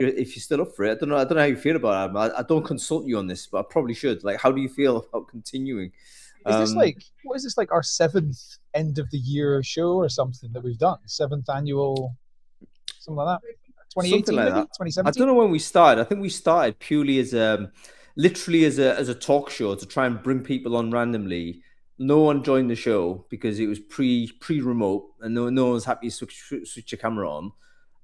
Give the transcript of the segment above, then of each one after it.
if you're still up for it. I don't know how you feel about it. I don't consult you on this, but I probably should. Like, how do you feel about continuing? Is this like, what is this, like our 7th end of the year show or something that we've done? 7th annual, something like that. 2018, something like maybe that. 2017. I don't know when we started. I think we started purely as literally as a talk show to try and bring people on randomly. No one joined the show because it was pre-remote, and no one was happy to switch your camera on.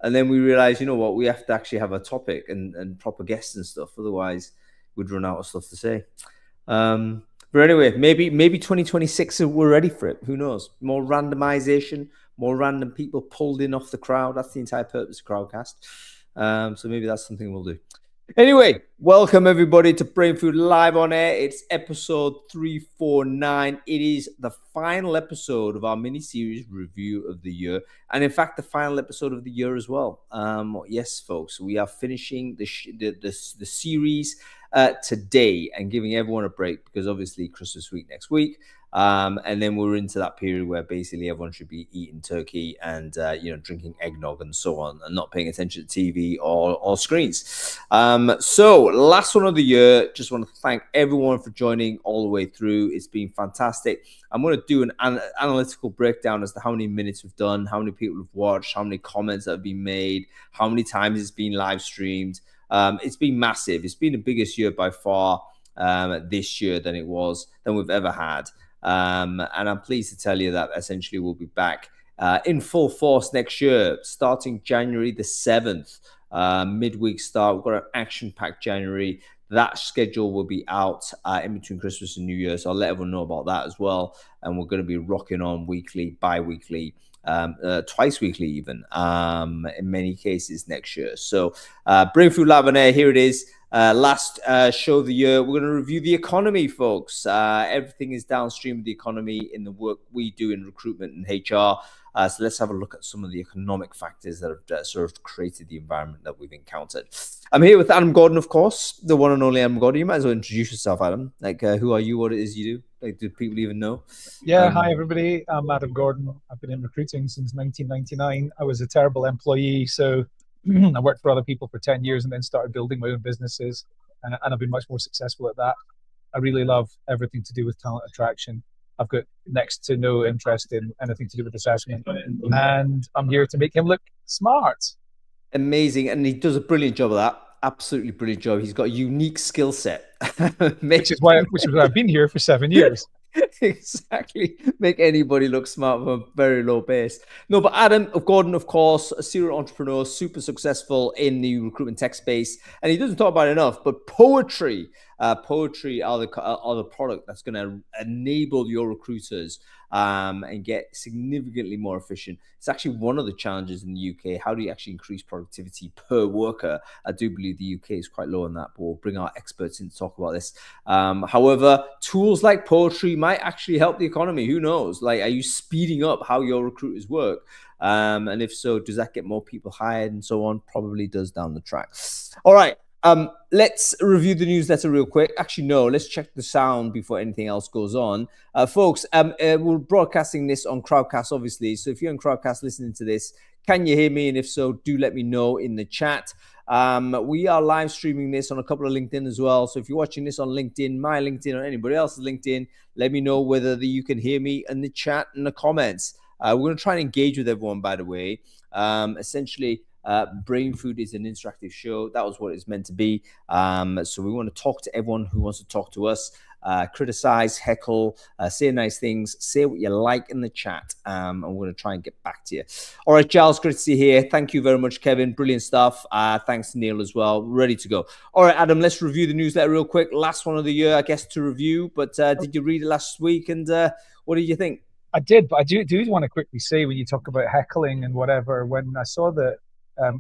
And then we realized, you know what, we have to actually have a topic and proper guests and stuff. Otherwise, we'd run out of stuff to say. But anyway, maybe 2026 we're ready for it. Who knows? More randomization, more random people pulled in off the crowd. That's the entire purpose of Crowdcast. So maybe that's something we'll do. Anyway, welcome everybody to Brain Food Live on Air. It's episode 349. It is the final episode of our mini-series review of the year. And in fact, the final episode of the year as well. Yes, folks, we are finishing the series today and giving everyone a break because obviously Christmas week next week. And then we're into that period where basically everyone should be eating turkey and drinking eggnog and so on, and not paying attention to TV or screens. So last one of the year, just want to thank everyone for joining all the way through. It's been fantastic. I'm going to do an analytical breakdown as to how many minutes we've done, how many people have watched, how many comments that have been made, how many times it's been live streamed. It's been massive. It's been the biggest year by far this year than we've ever had. And I'm pleased to tell you that essentially we'll be back in full force next year, starting January the 7th, midweek start. We've got an action-packed January. That schedule will be out in between Christmas and New Year, so I'll let everyone know about that as well. And we're going to be rocking on weekly, bi-weekly, twice weekly even, in many cases next year. So Brain Food Live on Air, here it is. Last show of the year, we're going to review the economy, folks. Everything is downstream of the economy in the work we do in recruitment and HR. So let's have a look at some of the economic factors that have sort of created the environment that we've encountered. I'm here with Adam Gordon, of course, the one and only Adam Gordon. You might as well introduce yourself, Adam. Like, who are you? What it is you do? Like, do people even know? Yeah, hi everybody. I'm Adam Gordon. I've been in recruiting since 1999. I was a terrible employee, so I worked for other people for 10 years and then started building my own businesses, and I've been much more successful at that. I really love everything to do with talent attraction. I've got next to no interest in anything to do with assessment, and I'm here to make him look smart. Amazing, and he does a brilliant job of that. Absolutely brilliant job. He's got a unique skill set. which is why I've been here for 7 years. Exactly. Make anybody look smart from a very low base. No, but Adam Gordon, of course, a serial entrepreneur, super successful in the recruitment tech space. And he doesn't talk about it enough, but Poetry are the product that's going to enable your recruiters and get significantly more efficient. It's actually one of the challenges in the UK. How do you actually increase productivity per worker? I do believe the UK is quite low on that, but we'll bring our experts in to talk about this. However, tools like Poetry might actually help the economy. Who knows? Like, are you speeding up how your recruiters work? And if so, does that get more people hired and so on? Probably does down the track. All right. Let's review the newsletter real quick. Actually, no, let's check the sound before anything else goes on. Folks, we're broadcasting this on Crowdcast, obviously. So if you're on Crowdcast listening to this, can you hear me? And if so, do let me know in the chat. We are live streaming this on a couple of LinkedIn as well. So if you're watching this on LinkedIn, my LinkedIn or anybody else's LinkedIn, let me know whether you can hear me in the chat and the comments. We're going to try and engage with everyone, by the way. Essentially, Brain Food is an interactive show. That was what it's meant to be. So we want to talk to everyone who wants to talk to us, criticize, heckle, say nice things, say what you like in the chat. And we're going to try and get back to you. All right, Giles, great to see you here. Thank you very much, Kevin. Brilliant stuff. Thanks, Neil, as well. Ready to go. All right, Adam, let's review the newsletter real quick. Last one of the year, I guess, to review. But did you read it last week? And what did you think? I did, but I do want to quickly say, when you talk about heckling and whatever, when I saw that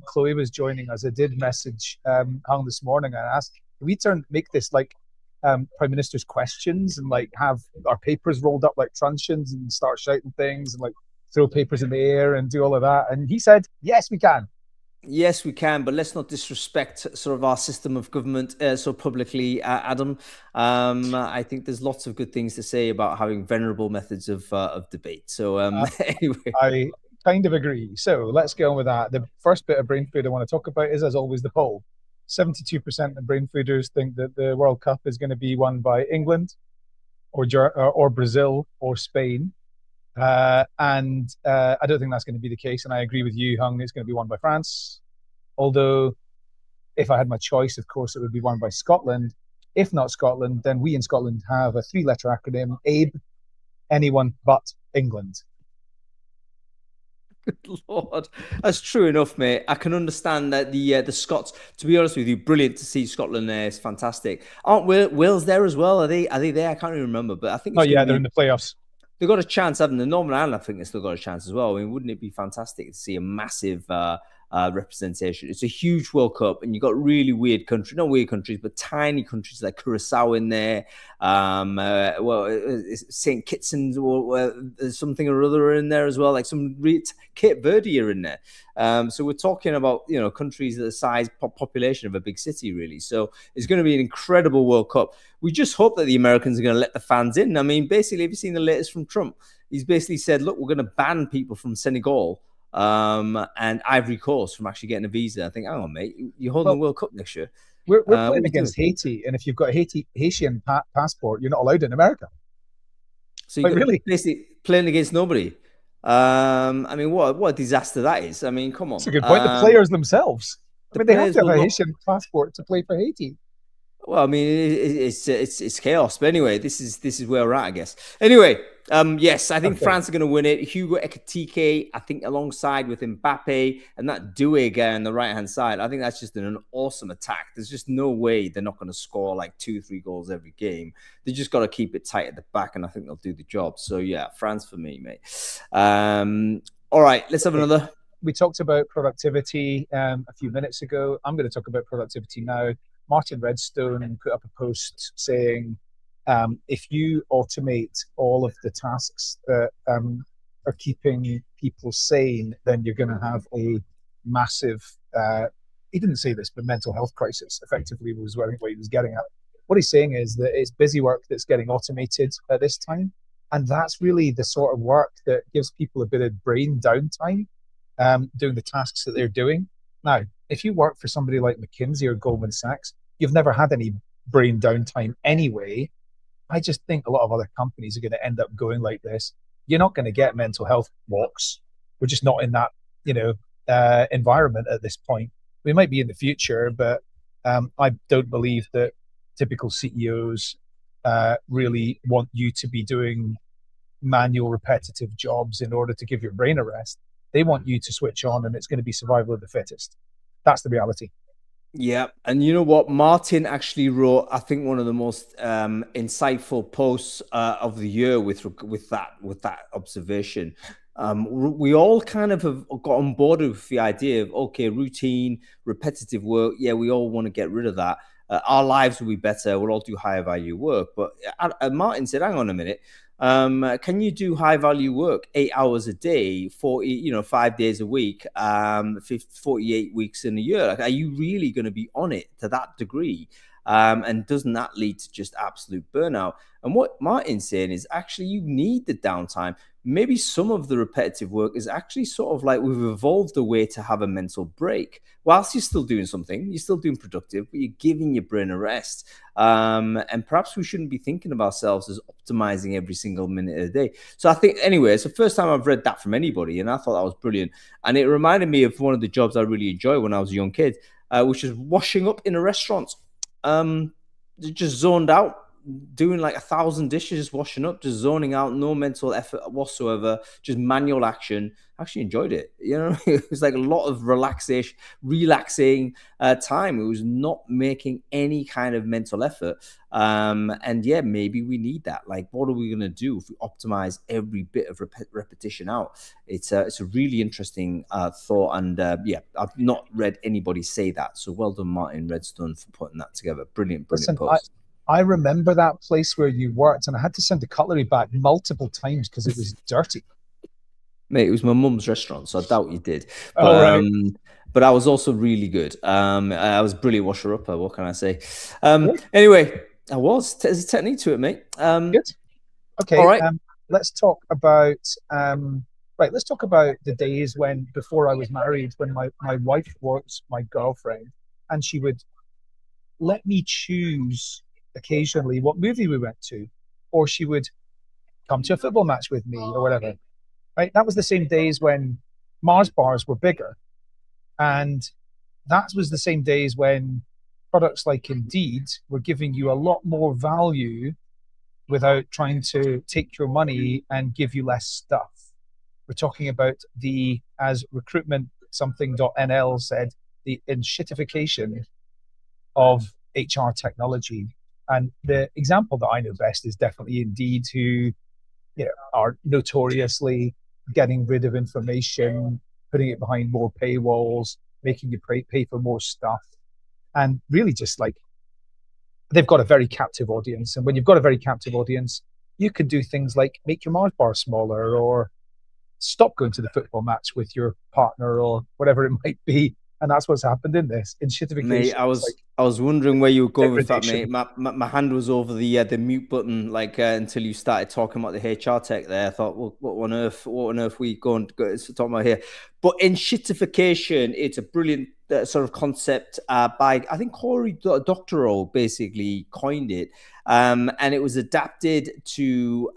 Chloe was joining us, I did message Hung this morning and asked, can we make this like Prime Minister's questions and like have our papers rolled up like truncheons and start shouting things and like throw papers in the air and do all of that? And he said, yes, we can. Yes, we can, but let's not disrespect sort of our system of government so publicly, Adam. I think there's lots of good things to say about having venerable methods of debate. So anyway. kind of agree. So let's go on with that. The first bit of brain food I want to talk about is, as always, the poll. 72% of brain fooders think that the World Cup is going to be won by England or Brazil or Spain. And I don't think that's going to be the case. And I agree with you, Hung, it's going to be won by France. Although, if I had my choice, of course, it would be won by Scotland. If not Scotland, then we in Scotland have a 3-letter acronym, ABE, anyone but England. Good Lord, that's true enough, mate. I can understand that the Scots. To be honest with you, brilliant to see Scotland there. It's fantastic. Aren't Wales there as well? Are they there? I can't even remember, but I think. Oh yeah, they're in the playoffs. They've got a chance, haven't they? Northern Ireland, I think, they've still got a chance as well. I mean, wouldn't it be fantastic to see a massive representation? It's a huge World Cup, and you've got really weird countries, not weird countries, but tiny countries like Curacao in there. St. Kitts or something or other in there as well, like some Cape Verde are in there. So we're talking about, countries the size population of a big city, really. So it's going to be an incredible World Cup. We just hope that the Americans are going to let the fans in. I mean, basically, have you seen the latest from Trump? He's basically said, look, we're going to ban people from Senegal and Ivory Coast from actually getting a visa. I think, hang on, mate, you're holding the World Cup next year. We're playing against Haiti, and if you've got a Haitian passport, you're not allowed in America. So you're really basically playing against nobody. I mean, what a disaster that is. I mean, come on. That's a good point. The players themselves. I mean, they have to have a Haitian passport to play for Haiti. Well, I mean, it's chaos. But anyway, this is where we're at, I guess. Anyway, yes, I think France are going to win it. Hugo Ekitike, I think, alongside with Mbappe and that Doué guy on the right-hand side. I think that's just an awesome attack. There's just no way they're not going to score like 2-3 goals every game. They just got to keep it tight at the back, and I think they'll do the job. So, yeah, France for me, mate. All right, let's have another. We talked about productivity a few minutes ago. I'm going to talk about productivity now. Martin Redstone put up a post saying, if you automate all of the tasks that are keeping people sane, then you're going to have a massive, he didn't say this, but mental health crisis, effectively, was what he was getting at. What he's saying is that it's busy work that's getting automated at this time. And that's really the sort of work that gives people a bit of brain downtime, doing the tasks that they're doing. Now, if you work for somebody like McKinsey or Goldman Sachs, you've never had any brain downtime anyway. I just think a lot of other companies are going to end up going like this. You're not going to get mental health walks. We're just not in that, environment at this point. We might be in the future, but I don't believe that typical CEOs really want you to be doing manual, repetitive jobs in order to give your brain a rest. They want you to switch on, and it's going to be survival of the fittest. That's the reality. Yeah, and you know what? Martin actually wrote, I think, one of the most insightful posts of the year with that observation. We all kind of have got on board with the idea of, okay, routine, repetitive work. Yeah, we all want to get rid of that. Our lives will be better. We'll all do higher value work. But Martin said, hang on a minute. Can you do high value work 8 hours a day, 5 days a week, 48 weeks in a year? Like, are you really going to be on it to that degree? And doesn't that lead to just absolute burnout? And what Martin's saying is actually you need the downtime. Maybe some of the repetitive work is actually sort of like we've evolved a way to have a mental break. Whilst you're still doing something, you're still doing productive, but you're giving your brain a rest. And perhaps we shouldn't be thinking of ourselves as optimizing every single minute of the day. So I think, anyway, it's the first time I've read that from anybody, and I thought that was brilliant. And it reminded me of one of the jobs I really enjoyed when I was a young kid, which is washing up in a restaurant. Just zoned out, doing like 1,000 dishes, washing up, just zoning out, no mental effort whatsoever, just manual action. I actually enjoyed it. It was like a lot of relaxing time. It was not making any kind of mental effort. And yeah, maybe we need that. Like, what are we going to do if we optimize every bit of repetition out? It's a really interesting thought. And yeah, I've not read anybody say that. So well done, Martin Redstone, for putting that together. Brilliant post. I remember that place where you worked, and I had to send the cutlery back multiple times because it was dirty. Mate, it was my mum's restaurant, so I doubt you did. But, but I was also really good. I was a brilliant washer-upper, what can I say? Anyway, there's a technique to it, mate. Good. Okay, all right. Let's talk about Right, let's talk about the days when, before I was married, when my wife was my girlfriend, and she would let me choose occasionally what movie we went to, or she would come to a football match with me or whatever. Right, that was the same days when Mars bars were bigger, and that was the same days when products like Indeed were giving you a lot more value without trying to take your money and give you less stuff. We're talking about the, as recruitment something.nl said, the enshittification of HR technology. And the example that I know best is definitely Indeed, who are notoriously getting rid of information, putting it behind more paywalls, making you pay for more stuff, and really just like they've got a very captive audience. And when you've got a very captive audience, you can do things like make your Mars bar smaller, or stop going to the football match with your partner, or whatever it might be. And that's what's happened in this enshittification. Mate, I was wondering where you were going with that, mate. My hand was over the mute button, like until you started talking about the HR tech there. I thought, well, what on earth we going to talk about here? But enshittification, it's a brilliant sort of concept by, I think, Cory Doctorow basically coined it, and it was adapted to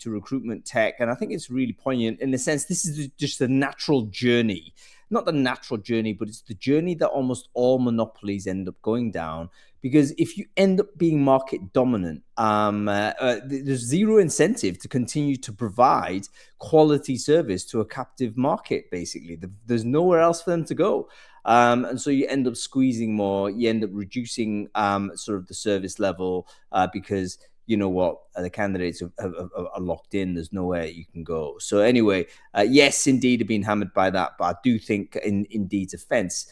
recruitment tech, and I think it's really poignant in the sense this is just a natural journey. Not the natural journey, but it's the journey that almost all monopolies end up going down. Because if you end up being market dominant, there's zero incentive to continue to provide quality service to a captive market, basically. There's nowhere else for them to go. And so you end up squeezing more, you end up reducing sort of the service level because you know what, the candidates are locked in. There's nowhere you can go. So anyway, yes, Indeed have been hammered by that, but I do think in Indeed's defense,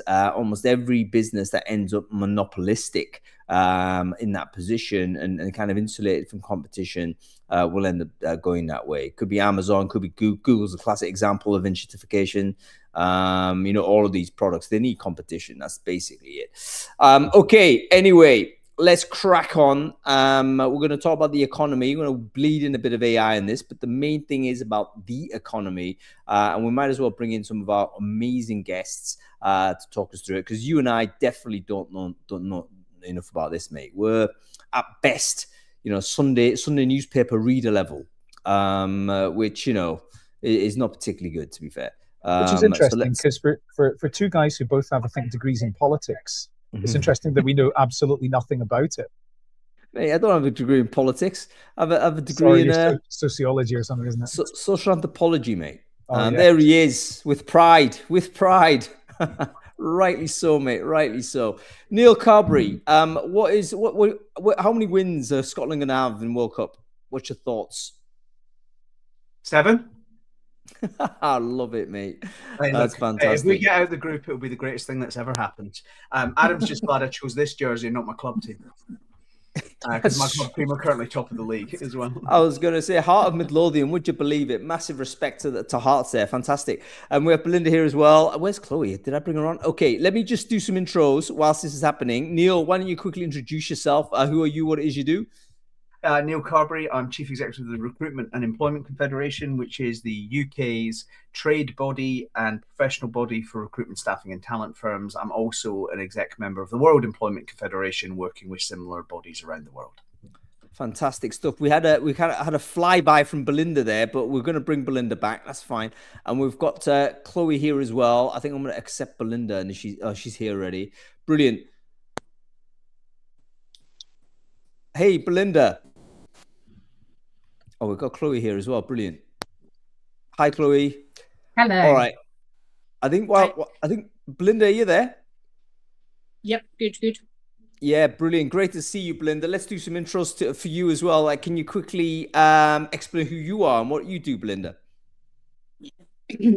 almost every business that ends up monopolistic in that position and kind of insulated from competition will end up going that way. It could be Amazon, could be Google. Google's a classic example of enshittification. All of these products, they need competition. That's basically it. Okay, anyway, let's crack on. We're going to talk about the economy. We're going to bleed in a bit of AI in this, but the main thing is about the economy. And we might as well bring in some of our amazing guests to talk us through it, because you and I definitely don't know enough about this, mate. We're at best, Sunday newspaper reader level, which, is not particularly good, to be fair. Which is interesting, because for two guys who both have, I think, degrees in politics, it's interesting that we know absolutely nothing about it. Mate, I don't have a degree in politics. I have a degree in sociology or something, isn't it? Social anthropology, mate. Yeah. There he is, with pride. Rightly so, mate. Rightly so. Neil Carberry, how many wins are Scotland going to have in World Cup? What's your thoughts? 7. I love it, mate. That's fantastic. If we get out of the group, it'll be the greatest thing that's ever happened. Adam's just glad I chose this jersey, not my club team. Because my club team are currently top of the league as well. I was going to say, Heart of Midlothian, would you believe it? Massive respect to Hearts there. Fantastic. And we have Belinda here as well. Where's Chloe? Did I bring her on? Okay, let me just do some intros whilst this is happening. Neil, why don't you quickly introduce yourself? Who are you? What it is you do? Neil Carberry. I'm Chief Executive of the Recruitment and Employment Confederation, which is the UK's trade body and professional body for recruitment, staffing and talent firms. I'm also an exec member of the World Employment Confederation, working with similar bodies around the world. Fantastic stuff. We had a flyby from Belinda there, but we're going to bring Belinda back. That's fine. And we've got Chloe here as well. I think I'm going to accept Belinda, and she's here already. Brilliant. Hey, Belinda. Oh, we've got Chloe here as well. Brilliant. Hi, Chloe. Hello. All right. I think Belinda, are you there? Yep. Good. Yeah, brilliant. Great to see you, Belinda. Let's do some intros for you as well. Can you quickly explain who you are and what you do, Belinda?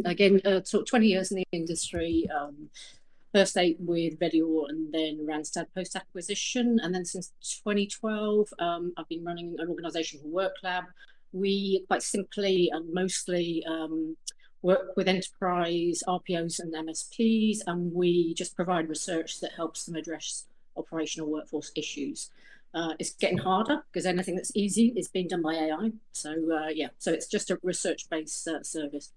Again, 20 years in the industry. First 8 with Vedior and then Randstad post-acquisition. And then since 2012, I've been running an organisation called WorkLab. We quite simply and mostly work with enterprise RPOs and MSPs, and we just provide research that helps them address operational workforce issues. It's getting harder because anything that's easy is being done by AI. So so it's just a research-based service.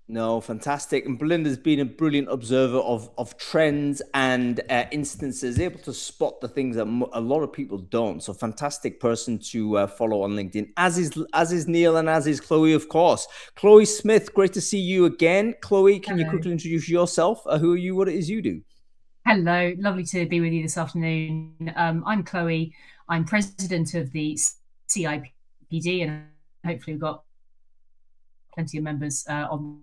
No, fantastic. And Belinda's been a brilliant observer of trends and instances, able to spot the things that a lot of people don't. So fantastic person to follow on LinkedIn, as is Neil and as is Chloe, of course. Chloe Smith, great to see you again. Chloe, can you quickly introduce yourself? Who are you? What it is you do? Hello, lovely to be with you this afternoon. I'm Chloe. I'm president of the CIPD, and hopefully we've got plenty of members on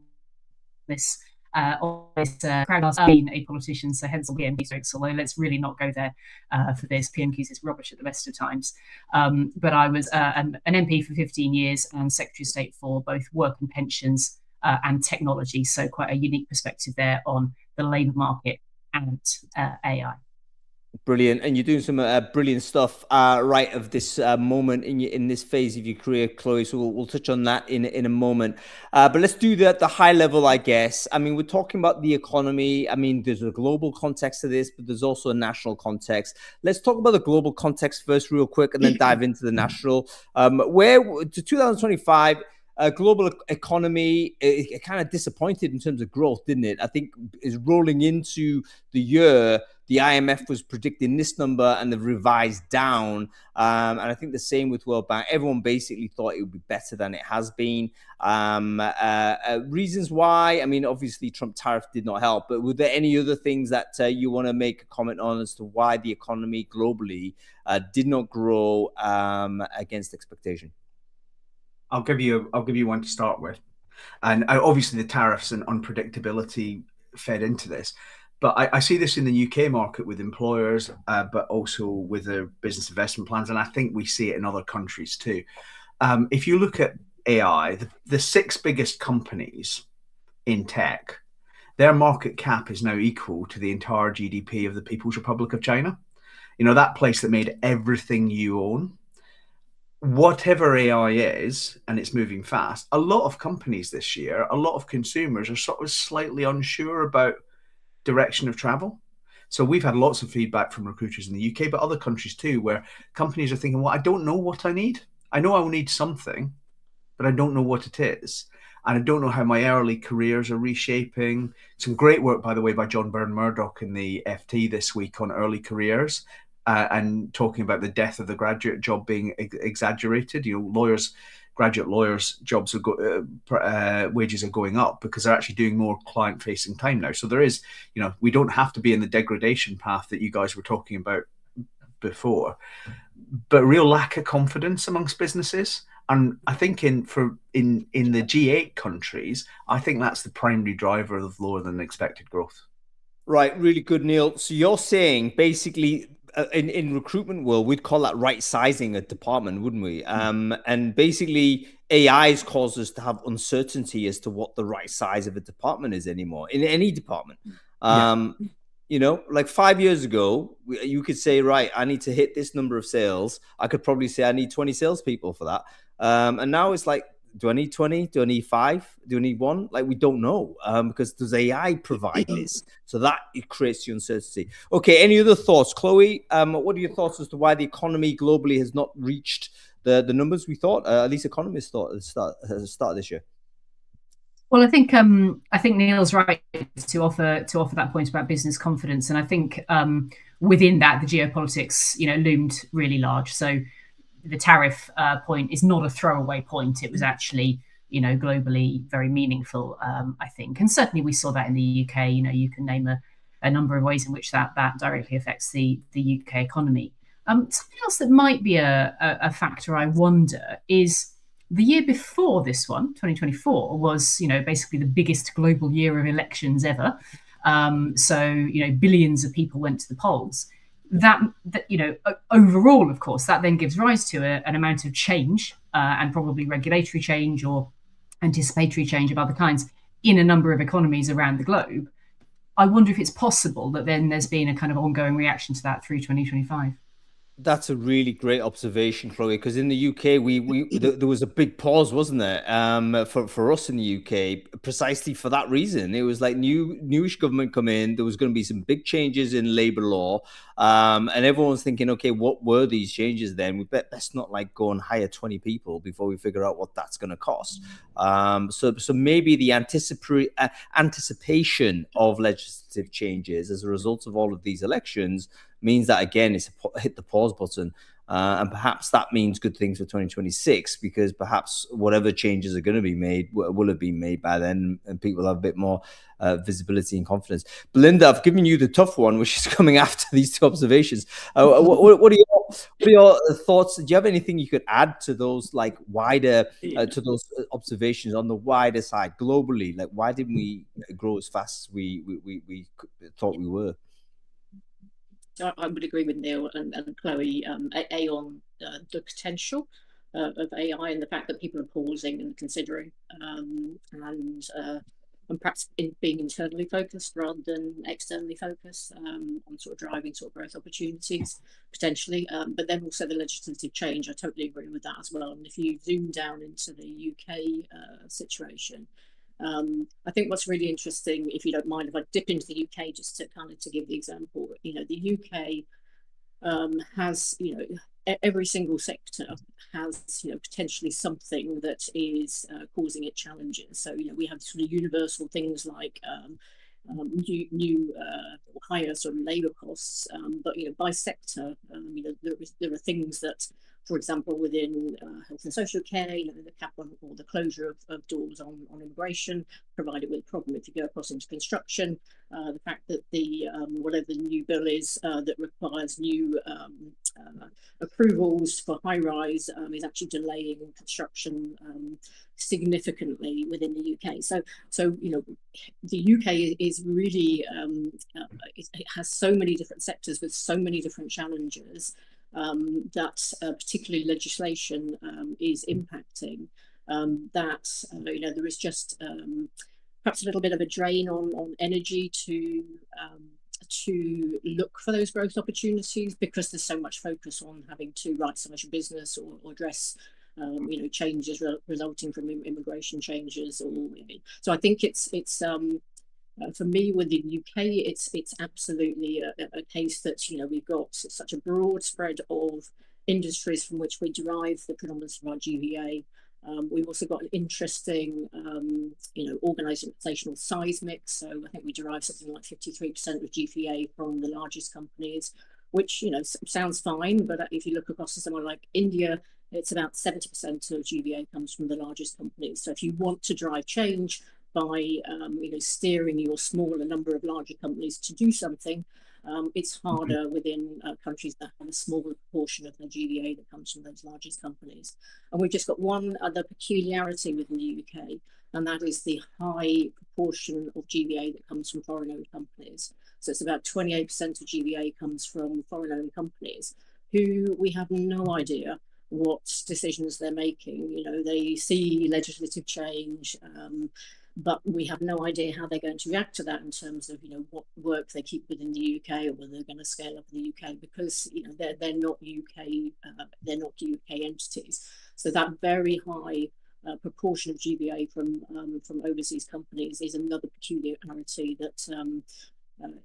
this crowd. Being a politician, so hence all the PMQs jokes, although let's really not go there for this. PMQs is rubbish at the best of times. But I was an MP for 15 years and Secretary of State for both work and pensions and technology, so quite a unique perspective there on the labour market and AI. Brilliant. And you're doing some brilliant stuff right of this moment in this phase of your career, Chloe. So we'll touch on that in a moment. But let's do the high level, I guess. I mean, we're talking about the economy. I mean, there's a global context to this, but there's also a national context. Let's talk about the global context first real quick and then dive into the national. Where to 2025, global economy, it kind of disappointed in terms of growth, didn't it? I think is rolling into the year, the IMF was predicting this number and they've revised down. And I think the same with World Bank. Everyone basically thought it would be better than it has been. Reasons why, I mean, obviously Trump tariff did not help, but were there any other things that you want to make a comment on as to why the economy globally did not grow against expectation? I'll give you one to start with, and obviously the tariffs and unpredictability fed into this. But I see this in the UK market with employers, but also with their business investment plans, and I think we see it in other countries too. If you look at AI, the 6 biggest companies in tech, their market cap is now equal to the entire GDP of the People's Republic of China. You know, that place that made everything you own. Whatever AI is, and it's moving fast, a lot of companies this year, a lot of consumers are sort of slightly unsure about direction of travel. So we've had lots of feedback from recruiters in the UK, but other countries too, where companies are thinking, well, I don't know what I need. I know I will need something, but I don't know what it is. And I don't know how my early careers are reshaping. Some great work, by the way, by John Byrne-Murdoch in the FT this week on early careers. And talking about the death of the graduate job being exaggerated. You know, graduate lawyers' jobs wages are going up because they're actually doing more client-facing time now. So there is, you know, we don't have to be in the degradation path that you guys were talking about before, but real lack of confidence amongst businesses. And I think in the G8 countries, I think that's the primary driver of lower than expected growth. Right, really good, Neil. So you're saying basically, in recruitment world, we'd call that right sizing a department, wouldn't we? And basically AI has caused us to have uncertainty as to what the right size of a department is anymore in any department. You know, like 5 years ago, you could say, right, I need to hit this number of sales. I could probably say I need 20 salespeople for that. And now it's like, do I need 20? Do I need 5? Do I need 1? Like, we don't know because does AI provide this? So that it creates the uncertainty. Okay, any other thoughts? Chloe, what are your thoughts as to why the economy globally has not reached the numbers we thought, at least economists thought at the start of this year? Well, I think Neil's right to offer that point about business confidence. And I think within that, the geopolitics, you know, loomed really large. So the tariff point is not a throwaway point. It was actually, you know, globally very meaningful, I think. And certainly we saw that in the UK. You know, you can name a number of ways in which that directly affects the UK economy. Something else that might be a factor, I wonder, is the year before this one, 2024, was, you know, basically the biggest global year of elections ever. So, you know, billions of people went to the polls. That you know, overall, of course, that then gives rise to an amount of change and probably regulatory change or anticipatory change of other kinds in a number of economies around the globe. I wonder if it's possible that then there's been a kind of ongoing reaction to that through 2025. That's a really great observation, Chloe, because in the UK, there was a big pause, wasn't there, for us in the UK, precisely for that reason. It was like newish government come in, there was going to be some big changes in labour law, and everyone's thinking, okay, what were these changes then? We best not like go and hire 20 people before we figure out what that's going to cost. So maybe the anticipation of legislative changes as a result of all of these elections means that, again, it's hit the pause button. And perhaps that means good things for 2026, because perhaps whatever changes are going to be made will have been made by then, and people have a bit more visibility and confidence. Belinda, I've given you the tough one, which is coming after these two observations. What are your thoughts? Do you have anything you could add to those, like wider, to those observations on the wider side globally? Like, why didn't we grow as fast as we thought we were? I would agree with Neil and Chloe, on the potential of AI and the fact that people are pausing and considering, and perhaps being internally focused rather than externally focused, on sort of driving sort of growth opportunities potentially. But then also the legislative change, I totally agree with that as well. And if you zoom down into the UK situation, I think what's really interesting, if you don't mind, if I dip into the UK just to kind of to give the example, the UK has, every single sector has, potentially something that is causing it challenges. So, we have sort of universal things like new higher sort of labour costs, but by sector, there are things that, for example, within health and social care, the cap on or the closure of doors on immigration provided with a problem if you go across into construction. The fact that the whatever the new bill is that requires new approvals for high rise is actually delaying construction significantly within the UK. So the UK is really it has so many different sectors with so many different challenges that particularly legislation is impacting. That there is just perhaps a little bit of a drain on energy to look for those growth opportunities, because there's so much focus on having to right-size your business or address changes resulting from immigration changes. So I think it's for me, with the UK, it's absolutely a case that we've got such a broad spread of industries from which we derive the predominance of our GVA. We've also got an interesting, organisational size mix. So I think we derive something like 53% of GVA from the largest companies, which sounds fine, but if you look across to somewhere like India, it's about 70% of GVA comes from the largest companies. So if you want to drive change by steering your smaller number of larger companies to do something, it's harder within countries that have a smaller proportion of the GVA that comes from those largest companies. And we've just got one other peculiarity within the UK, and that is the high proportion of GVA that comes from foreign-owned companies. So it's about 28% of GVA comes from foreign-owned companies who we have no idea what decisions they're making. They see legislative change, but we have no idea how they're going to react to that in terms of what work they keep within the UK, or whether they're going to scale up in the UK, because they're not UK entities. So that very high proportion of GVA from overseas companies is another peculiarity that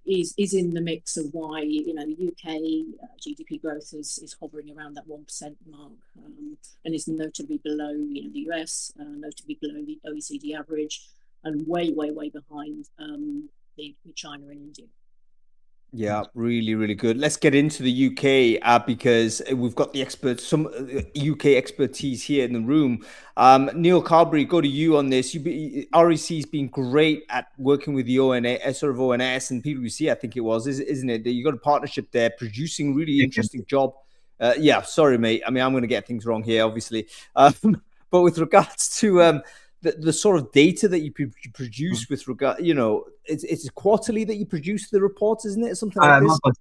is in the mix of why the UK GDP growth is hovering around that 1% mark, and is notably below the US, notably below the OECD average, and way behind the China and India. Yeah, really, really good. Let's get into the UK because we've got the experts, some UK expertise here in the room. Neil Carberry, go to you on this. REC's been great at working with the ONS and PwC, I think it was, isn't it? You got a partnership there, producing really interesting job. Yeah, sorry, mate. I mean, I'm going to get things wrong here, obviously. But with regards to the sort of data that you produce with regard, it's quarterly that you produce the reports, isn't it? Something like this. Monthly.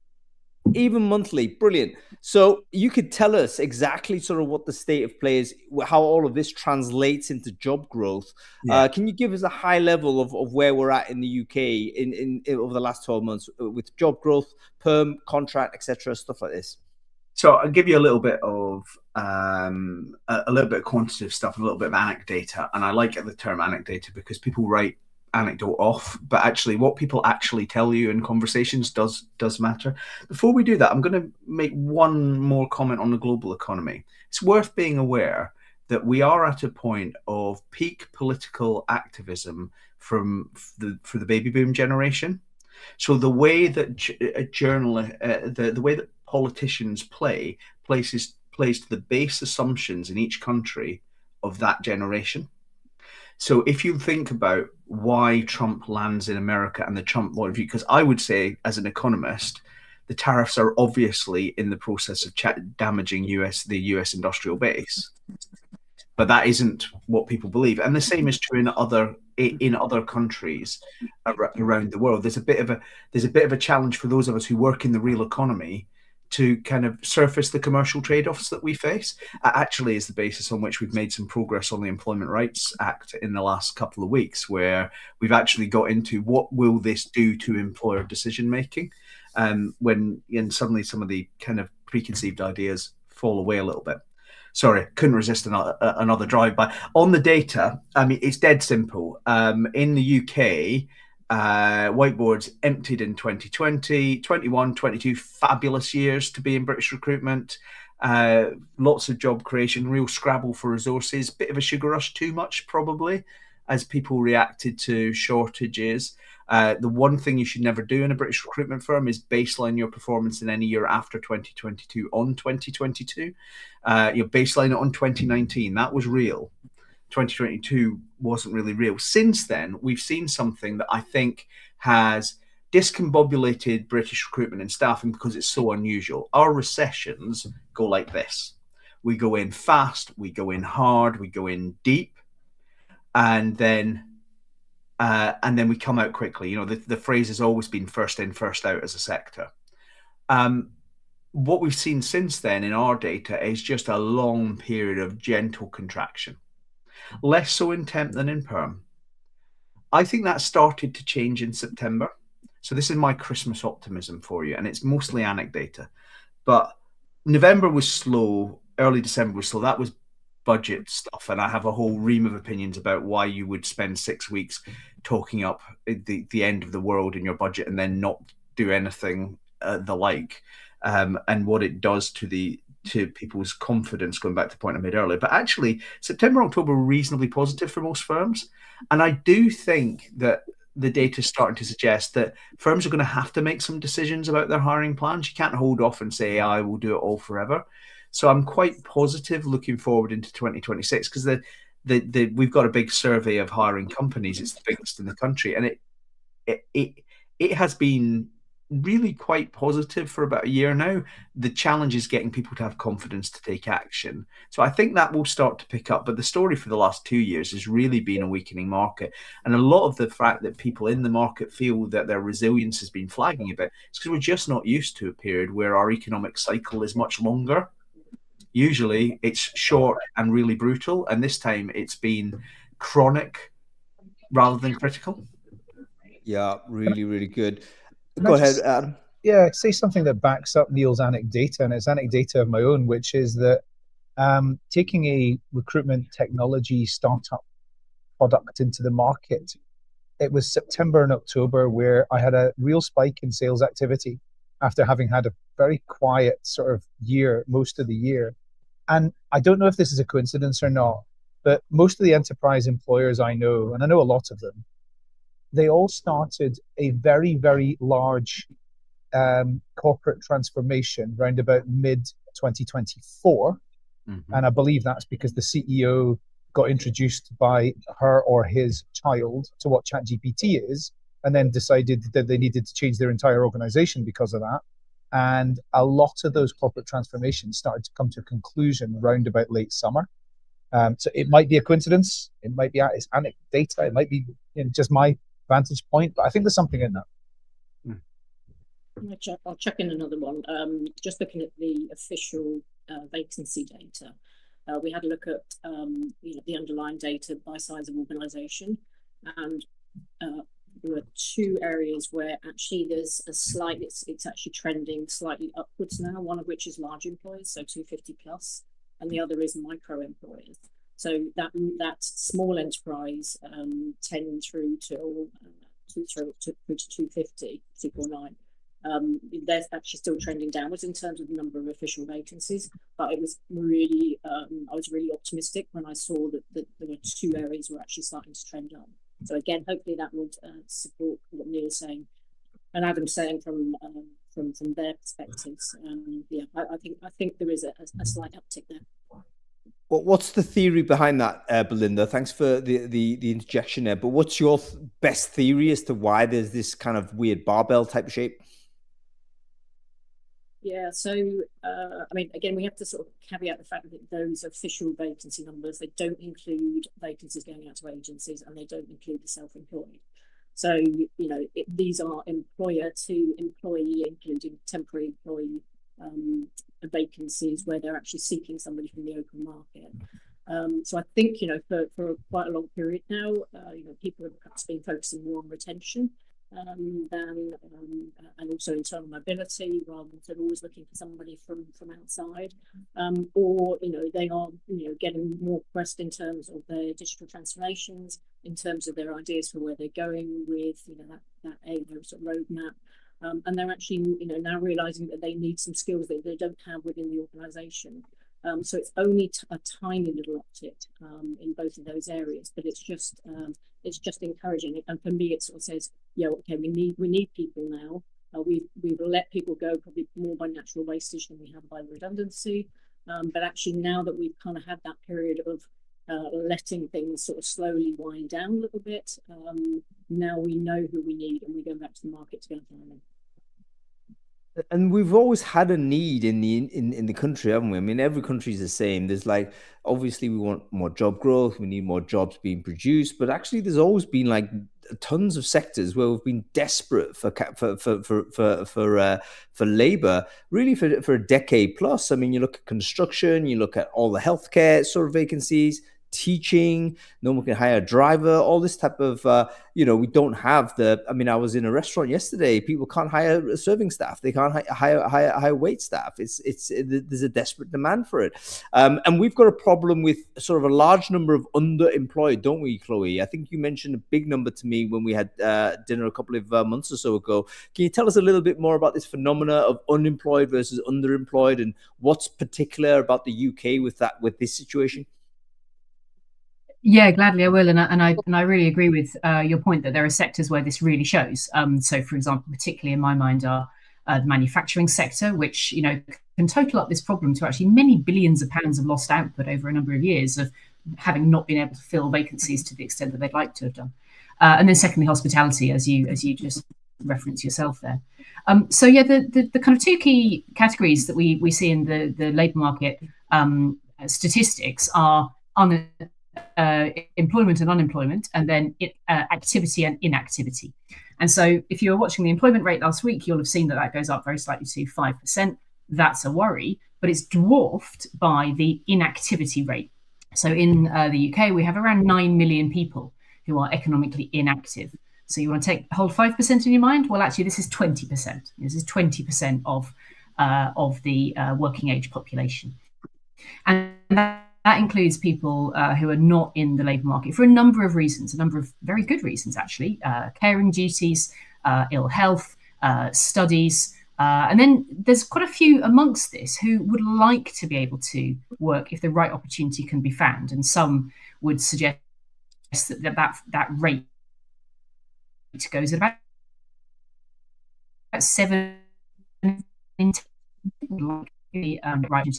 Even monthly. Brilliant. So you could tell us exactly sort of what the state of play is, how all of this translates into job growth. Yeah. Can you give us a high level of where we're at in the UK in over the last 12 months with job growth, perm, contract, etc., stuff like this? So I'll give you a little bit of quantitative stuff, a little bit of anecdata, and I like the term anecdata because people write anecdote off, but actually what people actually tell you in conversations does matter. Before we do that, I'm going to make one more comment on the global economy. It's worth being aware that we are at a point of peak political activism for the baby boom generation. So the way that the way that politicians plays to the base assumptions in each country of that generation. So if you think about why Trump lands in America and the Trump point of view, because I would say, as an economist, the tariffs are obviously in the process of damaging the US industrial base, but that isn't what people believe, and the same is true in other countries around the world. There's a bit of a challenge for those of us who work in the real economy to kind of surface the commercial trade-offs that we face. Actually is the basis on which we've made some progress on the Employment Rights Act in the last couple of weeks, where we've actually got into what will this do to employer decision making, when suddenly some of the kind of preconceived ideas fall away a little bit. Sorry, couldn't resist another drive-by. On the data, I mean, it's dead simple. In the UK, whiteboards emptied in 2020, 21, 22, fabulous years to be in British recruitment. Lots of job creation, real scrabble for resources, bit of a sugar rush, too much probably, as people reacted to shortages. The one thing you should never do in a British recruitment firm is baseline your performance in any year after 2022 on 2022. Your baseline it on 2019. That was real. 2022 wasn't really real. Since then, we've seen something that I think has discombobulated British recruitment and staffing because it's so unusual. Our recessions go like this. We go in fast, we go in hard, we go in deep, and then we come out quickly. You know, the phrase has always been first in, first out as a sector. What we've seen since then in our data is just a long period of gentle contraction. Less so in temp than in perm. I think that started to change in September. So this is my Christmas optimism for you, and it's mostly anecdata. But November was slow, early December was slow. That was budget stuff, and I have a whole ream of opinions about why you would spend 6 weeks talking up the end of the world in your budget and then not do anything the like, and what it does to people's confidence, going back to the point I made earlier. But actually, September, October were reasonably positive for most firms. And I do think that the data is starting to suggest that firms are going to have to make some decisions about their hiring plans. You can't hold off and say, I will do it all forever. So I'm quite positive looking forward into 2026, because we've got a big survey of hiring companies. It's the biggest in the country. And it has been really quite positive for about a year now. The challenge is getting people to have confidence to take action. So I think that will start to pick up. But the story for the last 2 years has really been a weakening market. And a lot of the fact that people in the market feel that their resilience has been flagging a bit is because we're just not used to a period where our economic cycle is much longer. Usually it's short and really brutal. And this time it's been chronic rather than critical. Yeah, really, really good. Go ahead, Adam. Yeah, say something that backs up Neil's anecdata, and it's anecdata of my own, which is that taking a recruitment technology startup product into the market, it was September and October where I had a real spike in sales activity after having had a very quiet sort of year, most of the year. And I don't know if this is a coincidence or not, but most of the enterprise employers I know, and I know a lot of them, they all started a very, very large corporate transformation around about mid-2024. Mm-hmm. And I believe that's because the CEO got introduced by her or his child to what ChatGPT is, and then decided that they needed to change their entire organization because of that. And a lot of those corporate transformations started to come to a conclusion around about late summer. So it might be a coincidence. It might be it's anecdata. It might be just my vantage point, but I think there's something in that. I'll check in another one. Just looking at the official vacancy data, we had a look at the underlying data by size of organisation, and there are two areas where actually there's a slight, it's actually trending slightly upwards now, one of which is large employers, so 250 plus, and the other is micro employers. So that small enterprise 10 through to 250, 249. They're actually still trending downwards in terms of the number of official vacancies, but it was really, I was really optimistic when I saw that there were two areas were actually starting to trend up. So again, hopefully that would support what Neil's saying and Adam's saying from their perspectives. Yeah, I think there is a slight uptick there. Well, what's the theory behind that, Belinda? Thanks for the interjection there. But what's your best theory as to why there's this kind of weird barbell type shape? Yeah, so I mean, again, we have to sort of caveat the fact that those official vacancy numbers, they don't include vacancies going out to agencies, and they don't include the self-employed. So, you know, these are employer to employee, including temporary employee vacancies where they're actually seeking somebody from the open market. So I think, you know, for quite a long period now, you know, people have perhaps been focusing more on retention and also internal mobility, rather than always looking for somebody from outside, or, you know, they are, you know, getting more pressed in terms of their digital transformations, in terms of their ideas for where they're going with, you know, that sort of roadmap. And they're actually, you know, now realizing that they need some skills that they don't have within the organization. So it's only a tiny little uptick in both of those areas, but it's just encouraging. And for me, it sort of says, yeah, okay, we need people now. We've let people go probably more by natural wastage than we have by redundancy. But actually, now that we've kind of had that period of letting things sort of slowly wind down a little bit, now we know who we need, and we go back to the market to go and find them. And we've always had a need in the country, haven't we? I mean, every country is the same. There's like, obviously we want more job growth, we need more jobs being produced, but actually there's always been like tons of sectors where we've been desperate for labor, really for a decade plus. I mean, you look at construction, you look at all the healthcare sort of vacancies, teaching, no one can hire a driver, all this type of, you know, we don't have I mean, I was in a restaurant yesterday, people can't hire serving staff, they can't hire wait staff. There's a desperate demand for it. And we've got a problem with sort of a large number of underemployed, don't we, Chloe? I think you mentioned a big number to me when we had dinner a couple of months or so ago. Can you tell us a little bit more about this phenomena of unemployed versus underemployed, and what's particular about the UK with this situation? Yeah, gladly I will, and I really agree with your point that there are sectors where this really shows. So, for example, particularly in my mind are the manufacturing sector, which, you know, can total up this problem to actually many billions of pounds of lost output over a number of years of having not been able to fill vacancies to the extent that they'd like to have done. And then secondly, hospitality, as you just referenced yourself there. So yeah, the kind of two key categories that we see in the labour market statistics are employment and unemployment, and then activity and inactivity. And so if you were watching the employment rate last week, you'll have seen that goes up very slightly to 5%. That's a worry, but it's dwarfed by the inactivity rate. So in the UK, we have around 9 million people who are economically inactive. So you want to hold 5% in your mind? Well, actually, this is 20%. This is 20% of the working age population. And that includes people who are not in the labour market for a number of reasons, a number of very good reasons, actually. Caring duties, ill health, studies. And then there's quite a few amongst this who would like to be able to work if the right opportunity can be found. And some would suggest that rate goes at about 7 in right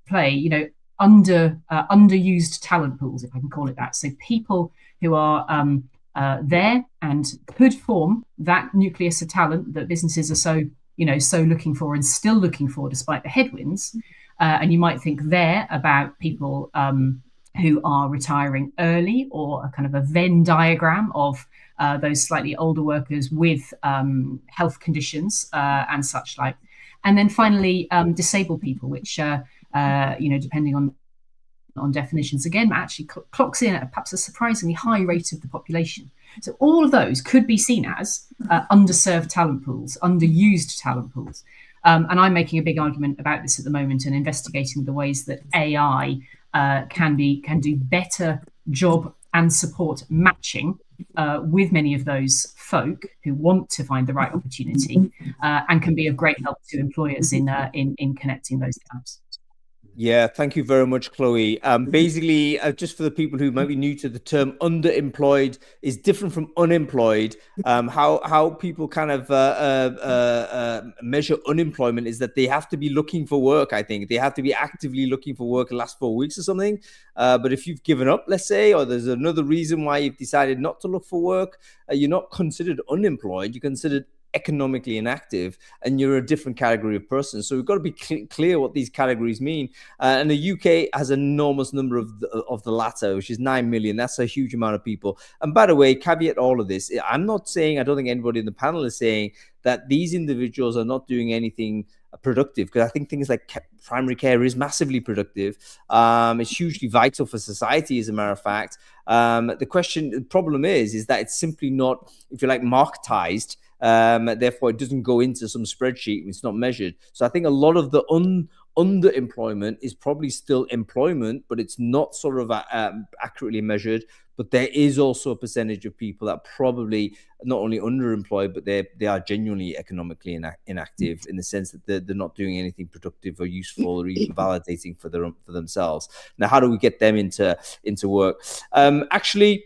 play, you know, underused talent pools, if I can call it that. So people who are there and could form that nucleus of talent that businesses are so looking for and still looking for despite the headwinds. And you might think there about people who are retiring early, or a kind of a Venn diagram of those slightly older workers with health conditions and such like. And then finally, disabled people, which depending on definitions, again, actually clocks in at perhaps a surprisingly high rate of the population. So all of those could be seen as underserved talent pools, underused talent pools. And I'm making a big argument about this at the moment and investigating the ways that AI can do better job and support matching with many of those folk who want to find the right opportunity and can be of great help to employers in connecting those gaps. Yeah, thank you very much, Chloe. Basically, just for the people who might be new to the term, underemployed is different from unemployed. How people kind of measure unemployment is that they have to be looking for work. I think they have to be actively looking for work the last 4 weeks or something. But if you've given up, let's say, or there's another reason why you've decided not to look for work, you're not considered unemployed. You're considered economically inactive, and you're a different category of person. So we've got to be clear what these categories mean. And the UK has an enormous number of the latter, which is 9 million. That's a huge amount of people. And by the way, caveat all of this, I'm not saying, I don't think anybody in the panel is saying that these individuals are not doing anything productive, because I think things like primary care is massively productive. It's hugely vital for society, as a matter of fact. The problem is that it's simply not, if you like, marketized. Therefore, it doesn't go into some spreadsheet. It's not measured. So I think a lot of the underemployment is probably still employment, but it's not sort of accurately measured. But there is also a percentage of people that probably not only underemployed, but they are genuinely economically inactive, in the sense that they're not doing anything productive or useful or even validating for themselves. Now, how do we get them into work? Actually,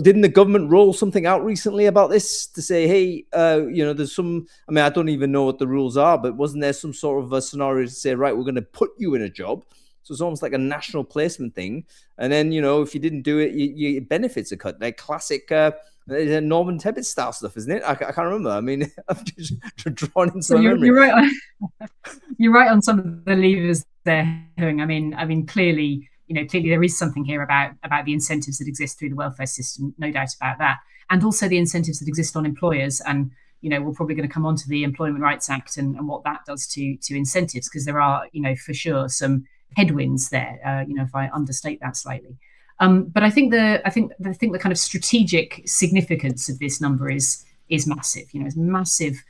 didn't the government roll something out recently about this to say, hey, there's some, I mean, I don't even know what the rules are, but wasn't there some sort of a scenario to say, right, we're going to put you in a job? So it's almost like a national placement thing. And then, if you didn't do it, your benefits are cut. Like classic Norman Tebbit style stuff, isn't it? I can't remember. I mean, I'm just drawn into my memory. You're right. You're right on some of the levers there. I mean, clearly there is something here about the incentives that exist through the welfare system, no doubt about that, and also the incentives that exist on employers. And we're probably going to come on to the Employment Rights Act and what that does to incentives, because there are for sure some headwinds there. If I understate that slightly, but I think the kind of strategic significance of this number is massive. It's massive.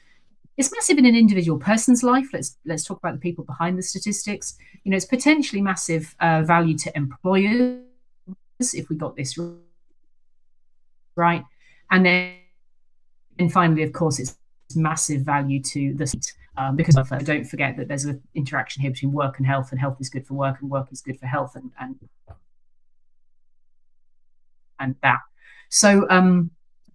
It's massive in an individual person's life. Let's talk about the people behind the statistics. It's potentially massive value to employers if we got this right. And then finally, of course, it's massive value to the state, because don't forget that there's an interaction here between work and health is good for work, and work is good for health, and that. So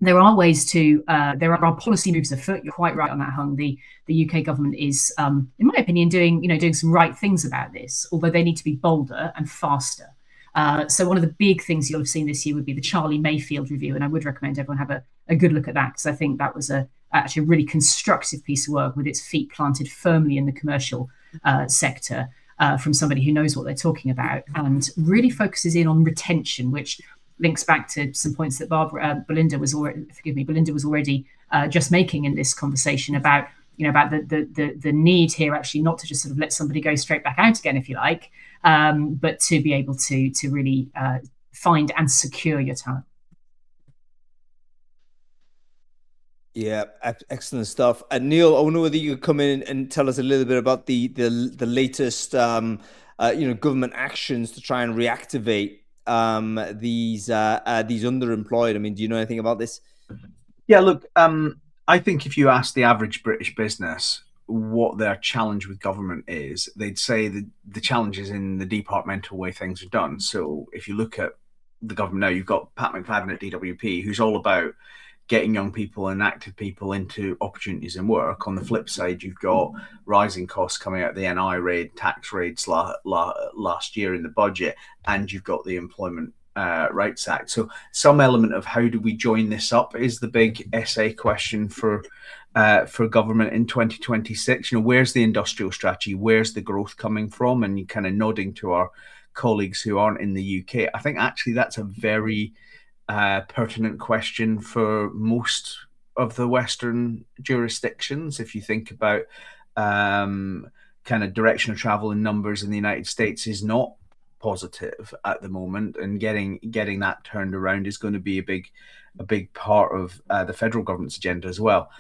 there are ways to, there are policy moves afoot. You're quite right on that, Hung. The UK government is, in my opinion, doing some right things about this, although they need to be bolder and faster. So one of the big things you'll have seen this year would be the Charlie Mayfield review, and I would recommend everyone have a good look at that, because I think that was actually a really constructive piece of work, with its feet planted firmly in the commercial sector, from somebody who knows what they're talking about, and really focuses in on retention, which links back to some points that Belinda was already just making in this conversation about the need here actually not to just sort of let somebody go straight back out again, if you like, but to be able to really find and secure your talent. Yeah, excellent stuff. And Neil, I wonder whether you could come in and tell us a little bit about the latest government actions to try and reactivate these underemployed. I mean, do you know anything about this? Yeah, look, I think if you ask the average British business what their challenge with government is, they'd say that the challenge is in the departmental way things are done. So if you look at the government now, you've got Pat McFadden at DWP, who's all about getting young people and active people into opportunities in work. On the flip side, you've got rising costs coming out of the NI raid, tax raids last year in the budget, and you've got the Employment Rights Act. So some element of how do we join this up is the big essay question for government in 2026. Where's the industrial strategy? Where's the growth coming from? And you kind of nodding to our colleagues who aren't in the UK. I think actually that's a very pertinent question for most of the Western jurisdictions. If you think about kind of direction of travel in numbers in the United States is not positive at the moment, and getting that turned around is going to be a big part of the federal government's agenda as well.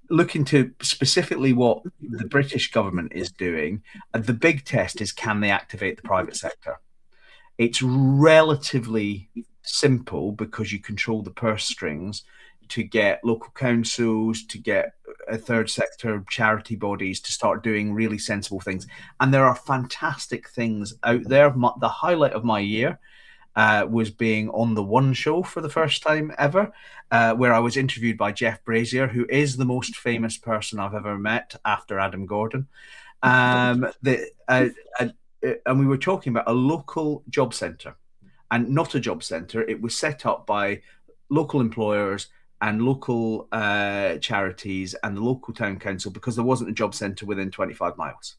Looking to specifically what the British government is doing, the big test is, can they activate the private sector? It's relatively simple because you control the purse strings to get local councils, to get a third sector charity bodies to start doing really sensible things. And there are fantastic things out there. The highlight of my year was being on the One Show for the first time ever, where I was interviewed by Jeff Brazier, who is the most famous person I've ever met after Adam Gordon. And we were talking about a local job centre, and not a job centre. It was set up by local employers and local charities and the local town council, because there wasn't a job centre within 25 miles.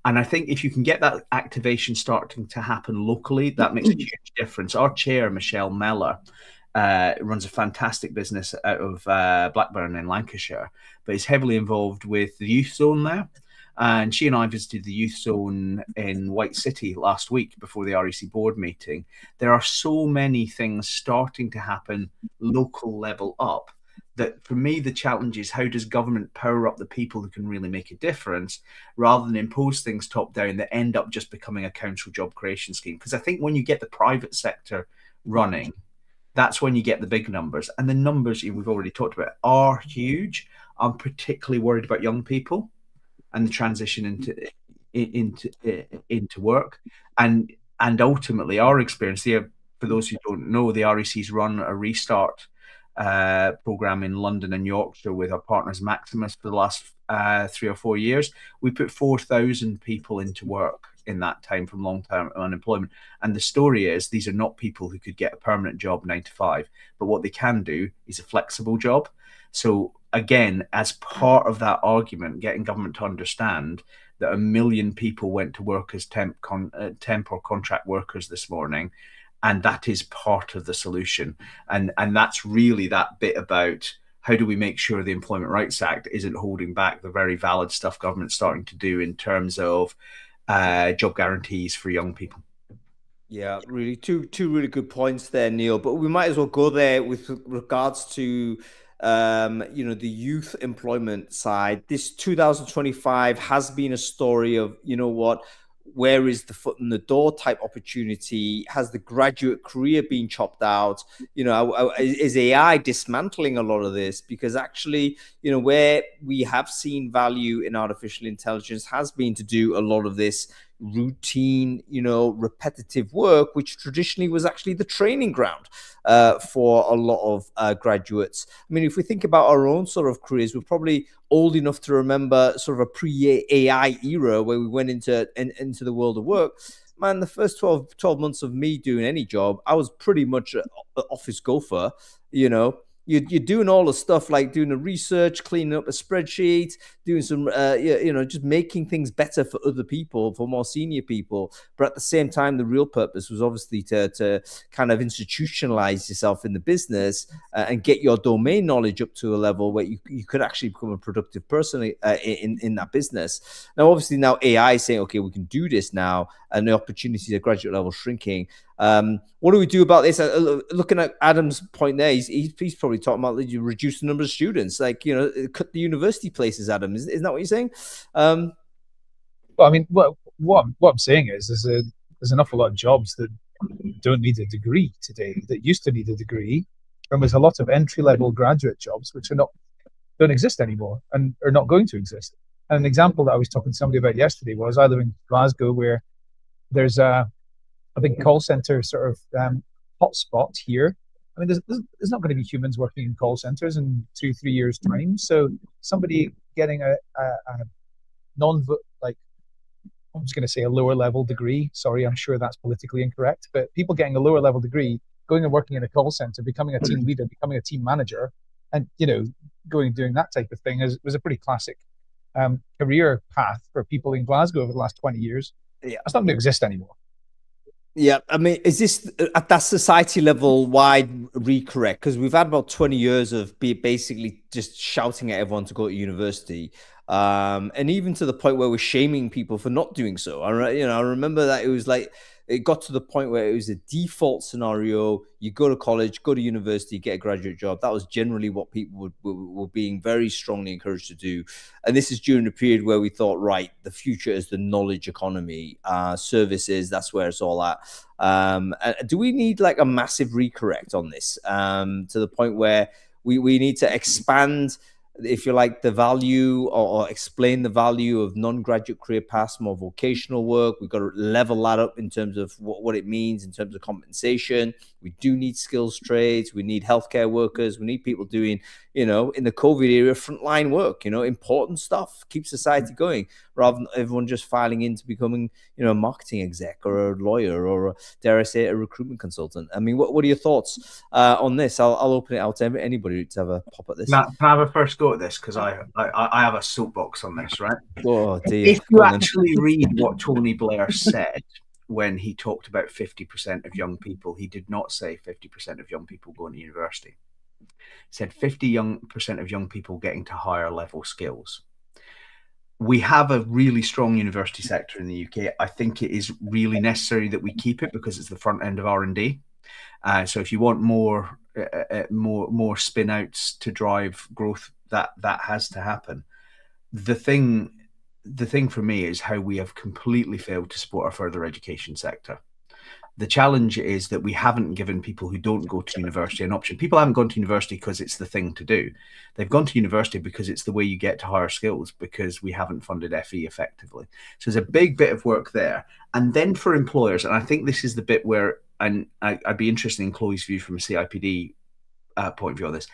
And I think if you can get that activation starting to happen locally, that makes a huge difference. Our chair, Michelle Meller, runs a fantastic business out of Blackburn in Lancashire, but is heavily involved with the youth zone there. And she and I visited the youth zone in White City last week before the REC board meeting. There are so many things starting to happen local level up that, for me, the challenge is, how does government power up the people who can really make a difference, rather than impose things top down that end up just becoming a council job creation scheme? Because I think when you get the private sector running, that's when you get the big numbers. And the numbers we've already talked about are huge. I'm particularly worried about young people and the transition into work, and ultimately our experience there. For those who don't know, the REC's run a Restart program in London and Yorkshire with our partners Maximus for the last 3 or 4 years. We put 4,000 people into work in that time from long-term unemployment. And the story is, these are not people who could get a permanent job 9 to 5, but what they can do is a flexible job. So again, as part of that argument, getting government to understand that 1 million people went to work as temp or contract workers this morning, and that is part of the solution. And that's really that bit about, how do we make sure the Employment Rights Act isn't holding back the very valid stuff government's starting to do in terms of job guarantees for young people. Yeah, really, two really good points there, Neil. But we might as well go there with regards to the youth employment side. This 2025 has been a story of, where is the foot in the door type opportunity? Has the graduate career been chopped out? Is AI dismantling a lot of this? Because actually, where we have seen value in artificial intelligence has been to do a lot of this routine, repetitive work, which traditionally was actually the training ground for a lot of graduates. I mean, if we think about our own sort of careers, we're probably old enough to remember sort of a pre-AI era where we went into the world of work. Man, the first 12 months of me doing any job, I was pretty much an office gopher, You're doing all the stuff like doing the research, cleaning up a spreadsheet, doing some, just making things better for other people, for more senior people. But at the same time, the real purpose was obviously to kind of institutionalize yourself in the business and get your domain knowledge up to a level where you could actually become a productive person in that business. Now, obviously, now AI is saying, okay, we can do this now, and the opportunities at graduate level shrinking. What do we do about this? Looking at Adam's point there, he's probably talking about reduce the number of students, cut the university places. Adam, isn't that what you're saying? Well, I mean, what I'm saying is there's an awful lot of jobs that don't need a degree today that used to need a degree, and there's a lot of entry-level graduate jobs which don't exist anymore and are not going to exist. And an example that I was talking to somebody about yesterday was, I live in Glasgow, where there's a big call center sort of hotspot here. I mean, there's not going to be humans working in call centers in 2-3 years' time. So somebody getting a I'm just going to say a lower level degree. Sorry, I'm sure that's politically incorrect, but people getting a lower level degree, going and working in a call center, becoming a team leader, becoming a team manager, and going and doing that type of thing was a pretty classic career path for people in Glasgow over the last 20 years. Yeah, that's not going to exist anymore. Yeah, I mean, is this at that society level wide recorrect? Because we've had about 20 years of basically just shouting at everyone to go to university, and even to the point where we're shaming people for not doing so. I remember that it was like it got to the point where it was a default scenario. You go to college, go to university, get a graduate job. That was generally what people were being very strongly encouraged to do. And this is during a period where we thought, right, the future is the knowledge economy, services, that's where it's all at. Do we need like a massive recorrect on this, to the point where we need to expand, if you like, the value or explain the value of non-graduate career paths, more vocational work? We've got to level that up in terms of what it means in terms of compensation. We do need skills trades. We need healthcare workers. We need people doing, in the COVID era, frontline work, important stuff, keep society going, rather than everyone just filing into becoming, a marketing exec or a lawyer or, dare I say, a recruitment consultant. I mean, what are your thoughts on this? I'll open it out to anybody to have a pop at this. Matt, can I have a first go at this? Because I have a soapbox on this, right? Oh, dear. If you actually read what Tony Blair said when he talked about 50% of young people, he did not say 50% of young people going to university. He said 50% of young people getting to higher level skills. We have a really strong university sector in the UK. I think it is really necessary that we keep it because it's the front end of R&D. So if you want more spin outs to drive growth, that has to happen. The thing for me is how we have completely failed to support our further education sector. The challenge is that we haven't given people who don't go to university an option. People haven't gone to university because it's the thing to do. They've gone to university because it's the way you get to higher skills, because we haven't funded FE effectively. So there's a big bit of work there. And then for employers, and I think this is the bit where, and I'd be interested in Chloe's view from a CIPD point of view on this.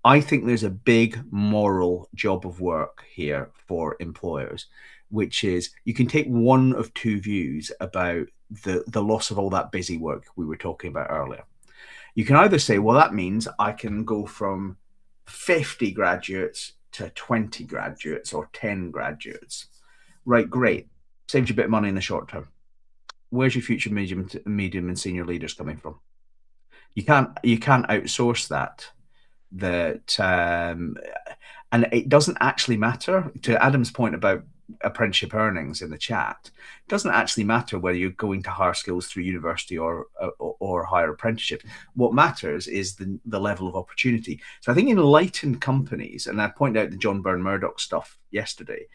I think there's a big moral job of work here for employers, which is you can take one of two views about the loss of all that busy work we were talking about earlier. You can either say, well, that means I can go from 50 graduates to 20 graduates or 10 graduates. Right, great. Saves you a bit of money in the short term. Where's your future medium and senior leaders coming from? You can't outsource that. And it doesn't actually matter. To Adam's point about apprenticeship earnings in the chat, it doesn't actually matter whether you're going to higher skills through university or higher apprenticeship. What matters is the level of opportunity. So I think enlightened companies, and I pointed out the John Byrne-Murdoch stuff yesterday,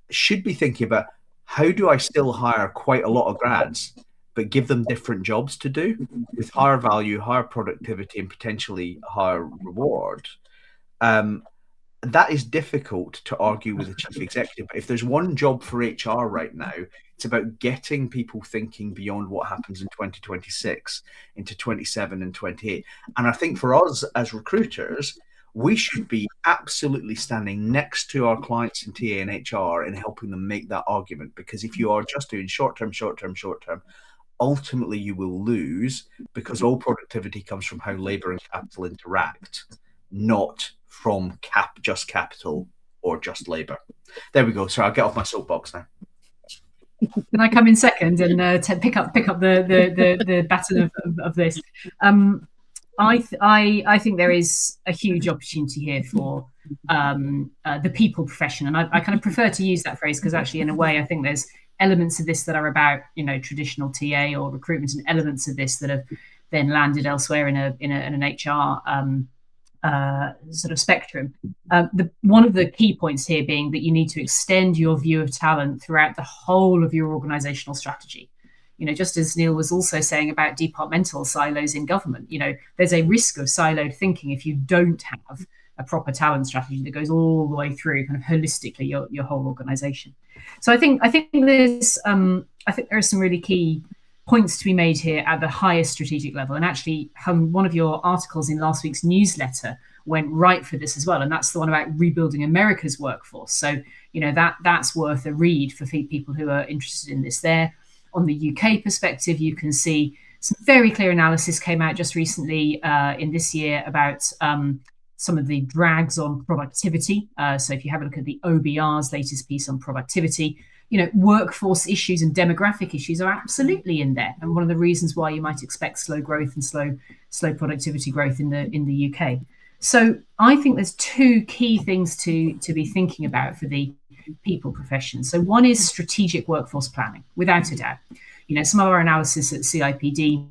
should be thinking about how do I still hire quite a lot of grads, but give them different jobs to do with higher value, higher productivity, and potentially higher reward. That is difficult to argue with a chief executive. But if there's one job for HR right now, it's about getting people thinking beyond what happens in 2026 into 27 and 28. And I think for us as recruiters, we should be absolutely standing next to our clients in TA and HR and helping them make that argument. Because if you are just doing short-term, ultimately you will lose, because all productivity comes from how labour and capital interact, not from just capital or just labour. There we go. So I'll get off my soapbox now. Can I come in second and pick up the baton of this? I think there is a huge opportunity here for the people profession, and I kind of prefer to use that phrase because actually, in a way, I think there's elements of this that are about traditional TA or recruitment, and elements of this that have then landed elsewhere in an HR sort of spectrum. One of the key points here being that you need to extend your view of talent throughout the whole of your organizational strategy. Just as Neil was also saying about departmental silos in government, there's a risk of siloed thinking if you don't have a proper talent strategy that goes all the way through kind of holistically your whole organization. So I think there are some really key points to be made here at the highest strategic level. And actually, one of your articles in last week's newsletter went right for this as well. And that's the one about rebuilding America's workforce. So, that's worth a read for people who are interested in this there. On the UK perspective, you can see some very clear analysis came out just recently in this year about some of the drags on productivity. So if you have a look at the OBR's latest piece on productivity, workforce issues and demographic issues are absolutely in there. And one of the reasons why you might expect slow growth and slow productivity growth in the UK. So I think there's two key things to be thinking about for the people profession. So one is strategic workforce planning, without a doubt. some of our analysis at CIPD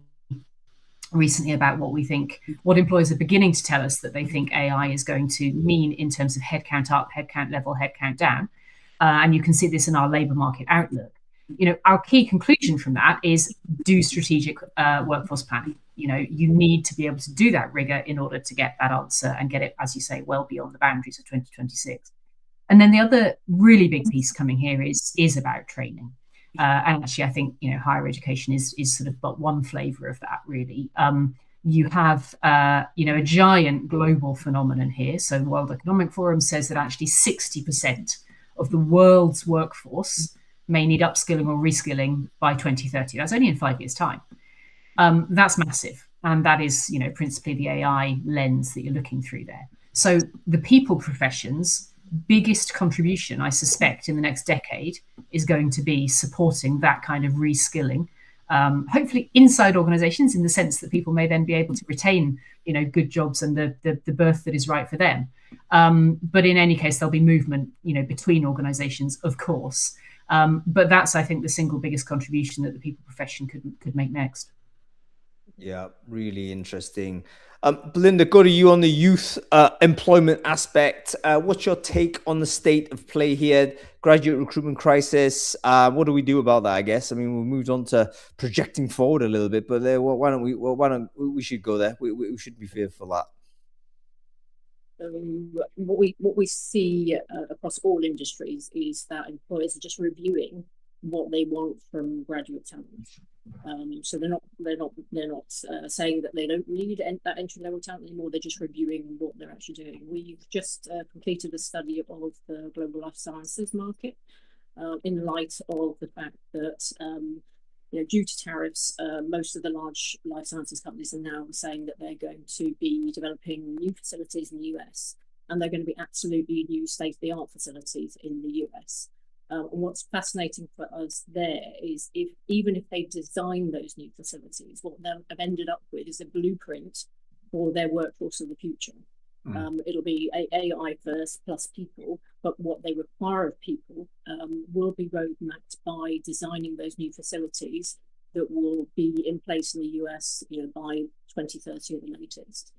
recently about what employers are beginning to tell us that they think AI is going to mean in terms of headcount up, headcount level, headcount down. And you can see this in our labour market outlook. Our key conclusion from that is do strategic workforce planning. You need to be able to do that rigor in order to get that answer and get it, as you say, well beyond the boundaries of 2026. And then the other really big piece coming here is about training. And actually, I think higher education is sort of but one flavour of that, really. You have a giant global phenomenon here. So the World Economic Forum says that actually 60% of the world's workforce may need upskilling or reskilling by 2030. That's only in 5 years' time. That's massive. And that is, principally the AI lens that you're looking through there. So the people professions' biggest contribution, I suspect, in the next decade is going to be supporting that kind of reskilling, hopefully inside organizations, in the sense that people may then be able to retain, good jobs and the berth that is right for them. But in any case, there'll be movement, between organizations, of course. But that's, I think, the single biggest contribution that the people profession could make next. Yeah, really interesting. Belinda, go to you on the youth employment aspect. What's your take on the state of play here? Graduate recruitment crisis. What do we do about that? I guess. I mean, we've moved on to projecting forward a little bit, but why don't we should go there? We should be fearful of that. What we see across all industries is that employers are just reviewing what they want from graduate talent. So they're not saying that they don't need that entry level talent anymore. They're just reviewing what they're actually doing. We've just completed a study of the global life sciences market in light of the fact that due to tariffs, most of the large life sciences companies are now saying that they're going to be developing new facilities in the US, and they're going to be absolutely new state-of-the-art facilities in the US. And what's fascinating for us there is even if they design those new facilities, what they'll have ended up with is a blueprint for their workforce of the future. It'll be AI first plus people, but what they require of people will be roadmapped by designing those new facilities that will be in place in the US by 2030 at the latest.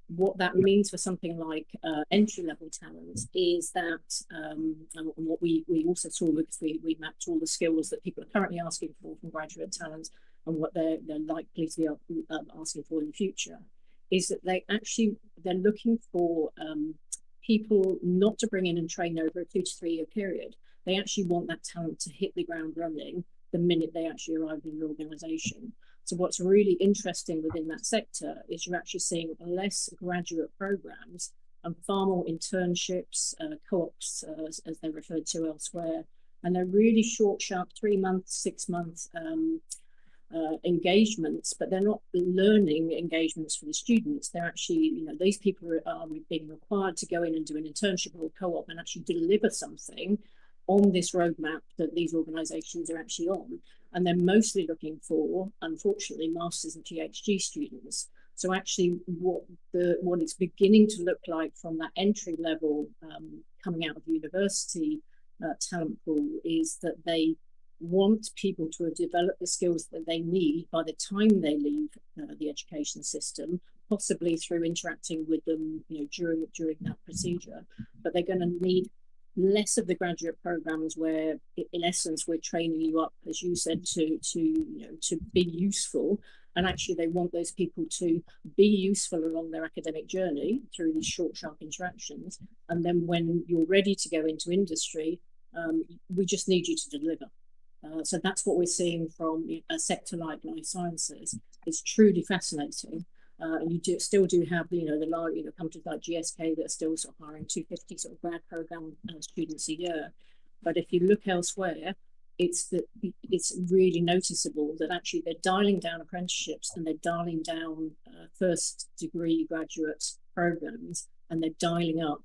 What that means for something like entry-level talent is that, and what we also saw, because we mapped all the skills that people are currently asking for from graduate talent and what they're likely to be asking for in the future, is that they're looking for people not to bring in and train over a 2 to 3 year period. They actually want that talent to hit the ground running the minute they actually arrive in an organization. So what's really interesting within that sector is you're actually seeing less graduate programs and far more internships, co-ops, as they're referred to elsewhere. And they're really short, sharp, 3 months, 6 months engagements, but they're not learning engagements for the students. They're actually, these people are being required to go in and do an internship or co-op and actually deliver something on this roadmap that these organizations are actually on. And they're mostly looking for, unfortunately, masters and PhD students. So actually what it's beginning to look like from that entry level coming out of the university talent pool is that they want people to have developed the skills that they need by the time they leave the education system, possibly through interacting with them during that procedure. But they're going to need less of the graduate programs where in essence we're training you up, as you said, to be useful, and actually they want those people to be useful along their academic journey through these short, sharp interactions, and then when you're ready to go into industry, we just need you to deliver. So that's what we're seeing from a sector like life sciences. It's truly fascinating. And you still do have the large companies like GSK that are still sort of hiring 250 sort of grad program students a year. But if you look elsewhere, it's really noticeable that actually they're dialing down apprenticeships and they're dialing down first degree graduate programs, and they're dialing up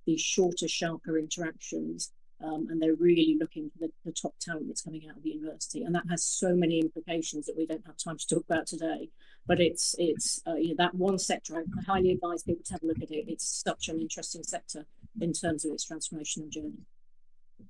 these shorter, sharper interactions. And they're really looking for the top talent that's coming out of the university, and that has so many implications that we don't have time to talk about today. But it's that one sector. I highly advise people to have a look at it. It's such an interesting sector in terms of its transformational journey.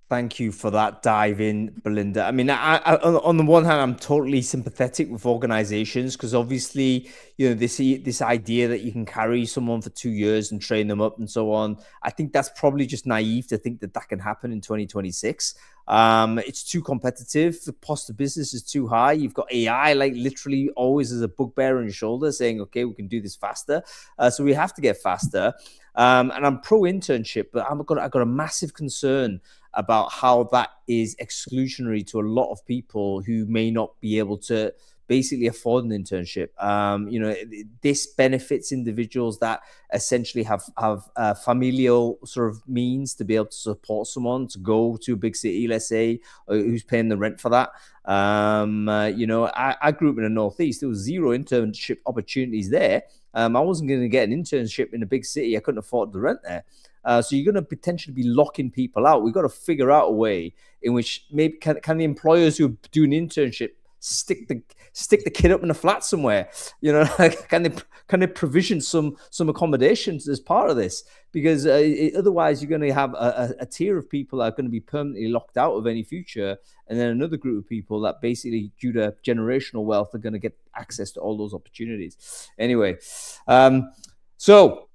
Thank you for that dive in, Belinda. I mean, on the one hand, I'm totally sympathetic with organizations because obviously, this idea that you can carry someone for 2 years and train them up and so on. I think that's probably just naive to think that can happen in 2026. It's too competitive. The cost of business is too high. You've got AI like literally always as a bugbear on your shoulder saying, okay, we can do this faster. So we have to get faster. And I'm pro internship, but I've got a massive concern about how that is exclusionary to a lot of people who may not be able to basically afford an internship. This benefits individuals that essentially have familial sort of means to be able to support someone to go to a big city, let's say, who's paying the rent for that. I grew up in the Northeast. There was zero internship opportunities there. I wasn't going to get an internship in a big city. I couldn't afford the rent there. So you're going to potentially be locking people out. We've got to figure out a way in which maybe can the employers who do an internship stick the kid up in a flat somewhere? Can they provision some accommodations as part of this? Because otherwise you're going to have a tier of people that are going to be permanently locked out of any future, and then another group of people that basically, due to generational wealth, are going to get access to all those opportunities. Anyway, so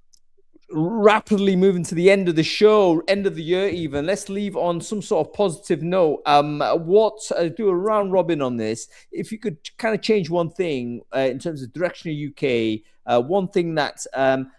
rapidly moving to the end of the show, end of the year even. Let's leave on some sort of positive note. Do a round robin on this. If you could kind of change one thing in terms of direction of UK, one thing that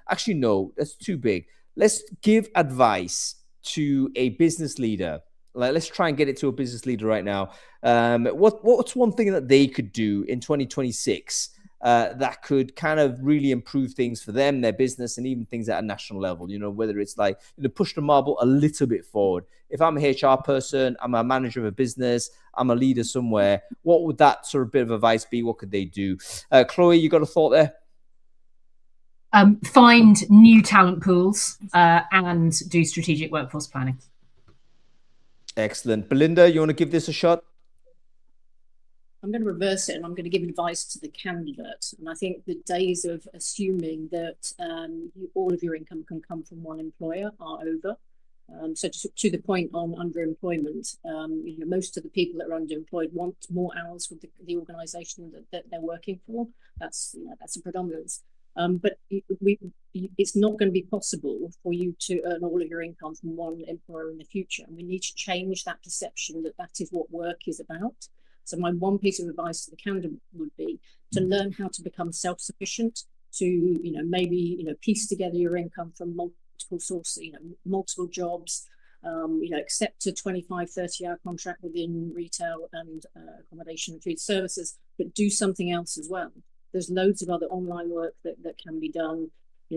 actually no, that's too big. Let's give advice to a business leader. Let's try and get it to a business leader right now. What's one thing that they could do in 2026 that could kind of really improve things for them, their business, and even things at a national level, whether it's like push the marble a little bit forward. If I'm a HR person, I'm a manager of a business, I'm a leader somewhere, what would that sort of bit of advice be? What could they do? Chloe, you got a thought there? Find new talent pools and do strategic workforce planning. Excellent. Belinda, you want to give this a shot? I'm going to reverse it and I'm going to give advice to the candidate. And I think the days of assuming that all of your income can come from one employer are over. So to the point on underemployment, most of the people that are underemployed want more hours with the organisation that they're working for. That's a predominance. But it's not going to be possible for you to earn all of your income from one employer in the future. And we need to change that perception that is what work is about. So my one piece of advice to the candidate would be to learn how to become self-sufficient, to maybe piece together your income from multiple sources, multiple jobs, accept a 25, 30-hour contract within retail and accommodation and food services, but do something else as well. There's loads of other online work that can be done.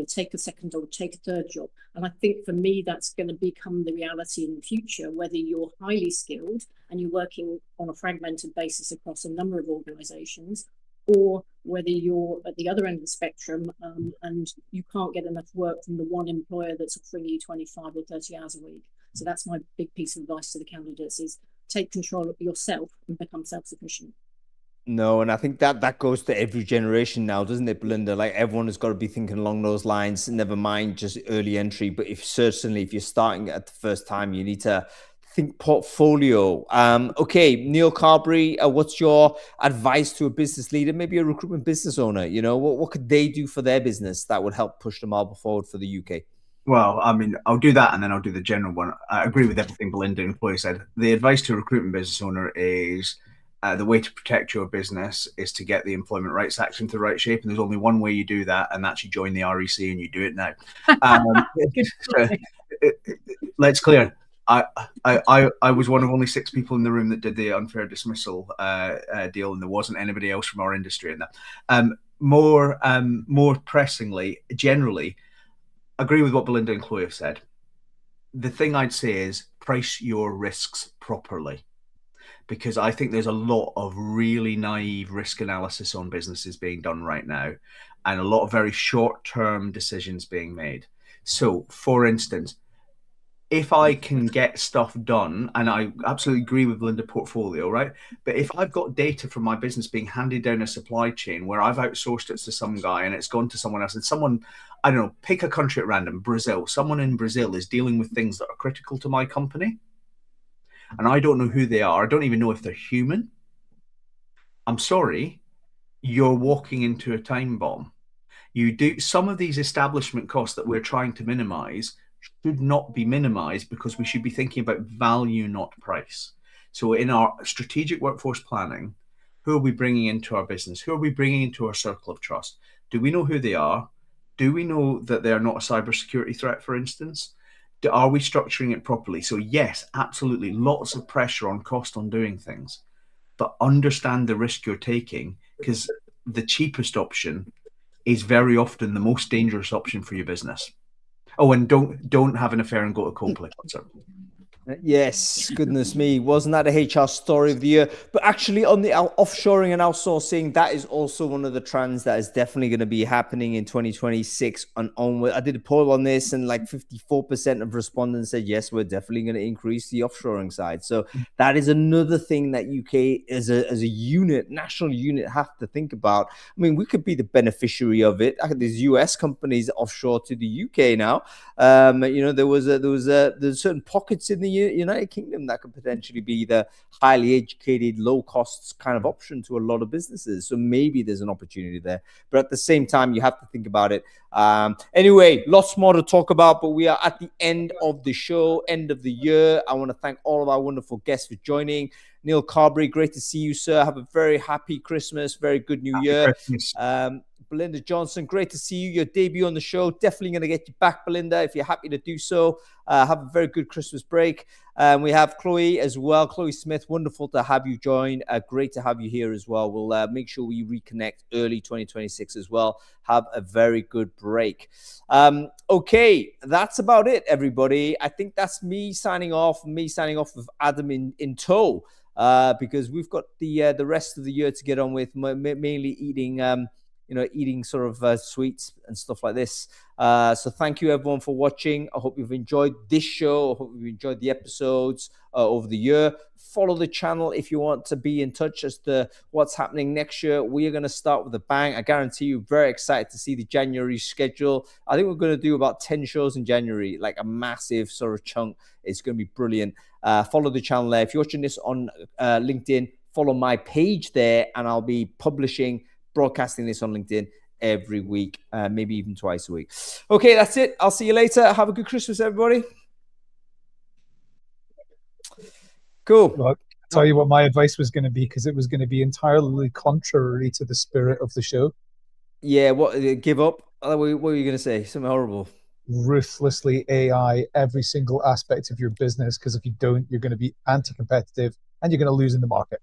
Take a second job, take a third job. And I think for me, that's going to become the reality in the future, whether you're highly skilled and you're working on a fragmented basis across a number of organizations, or whether you're at the other end of the spectrum and you can't get enough work from the one employer that's offering you 25 or 30 hours a week. So that's my big piece of advice to the candidates is take control of yourself and become self-sufficient. No, and I think that goes to every generation now, doesn't it, Belinda? Like everyone has got to be thinking along those lines, never mind just early entry. But if you're starting at the first time, you need to think portfolio. Okay, Neil Carberry, what's your advice to a business leader, maybe a recruitment business owner? What could they do for their business that would help push the marble forward for the UK? Well, I mean, I'll do that and then I'll do the general one. I agree with everything Belinda and Chloe said. The advice to a recruitment business owner is the way to protect your business is to get the Employment Rights Act into the right shape. And there's only one way you do that, and that's you join the REC and you do it now. Let's clear. I was one of only 6 people in the room that did the unfair dismissal deal, and there wasn't anybody else from our industry in that. More pressingly, generally, agree with what Belinda and Chloe have said. The thing I'd say is price your risks properly, because I think there's a lot of really naive risk analysis on businesses being done right now, and a lot of very short-term decisions being made. So, for instance, if I can get stuff done, and I absolutely agree with Belinda, portfolio, right? But if I've got data from my business being handed down a supply chain where I've outsourced it to some guy and it's gone to someone else, and someone, I don't know, pick a country at random, Brazil, someone in Brazil is dealing with things that are critical to my company, and I don't know who they are, I don't even know if they're human, I'm sorry, you're walking into a time bomb. You do some of these establishment costs that we're trying to minimize should not be minimized, because we should be thinking about value, not price. So in our strategic workforce planning, who are we bringing into our business? Who are we bringing into our circle of trust? Do we know who they are? Do we know that they're not a cybersecurity threat, for instance? Are we structuring it properly? So yes, absolutely, lots of pressure on cost on doing things, but understand the risk you're taking, because the cheapest option is very often the most dangerous option for your business. Oh, and don't have an affair and go to Coldplay concert. Yes, goodness me. Wasn't that a HR story of the year? But actually, on the offshoring and outsourcing, that is also one of the trends that is definitely going to be happening in 2026 and onward. I did a poll on this, and like 54% of respondents said, yes, we're definitely going to increase the offshoring side. So that is another thing that UK as a unit, national unit, have to think about. I mean, we could be the beneficiary of it. There's US companies offshore to the UK now. There's certain pockets in the United Kingdom that could potentially be the highly educated, low costs kind of option to a lot of businesses. So maybe there's an opportunity there, but at the same time, you have to think about it. Anyway, lots more to talk about, but we are at the end of the show, end of the year. I want to thank all of our wonderful guests for joining. Neil Carberry, great to see you, sir. Have a very happy Christmas, very good New Year. Belinda Johnson, great to see you. Your debut on the show. Definitely going to get you back, Belinda, if you're happy to do so. Have a very good Christmas break. We have Chloe as well. Chloe Smith, wonderful to have you join. Great to have you here as well. We'll make sure we reconnect early 2026 as well. Have a very good break. Okay, that's about it, everybody. I think that's me signing off with Adam in tow, because we've got the rest of the year to get on with, mainly eating sort of sweets and stuff like this. So thank you everyone for watching. I hope you've enjoyed this show. I hope you've enjoyed the episodes over the year. Follow the channel if you want to be in touch as to what's happening next year. We are going to start with a bang. I guarantee you, very excited to see the January schedule. I think we're going to do about 10 shows in January, like a massive sort of chunk. It's going to be brilliant. Follow the channel there. If you're watching this on LinkedIn, follow my page there, and I'll be broadcasting this on LinkedIn every week, maybe even twice a week. Okay, that's it. I'll see you later. Have a good Christmas, everybody. Cool. Look, I'll tell you what my advice was going to be, because it was going to be entirely contrary to the spirit of the show. Yeah, give up? What were you going to say? Something horrible. Ruthlessly AI every single aspect of your business, because if you don't, you're going to be anti-competitive and you're going to lose in the market.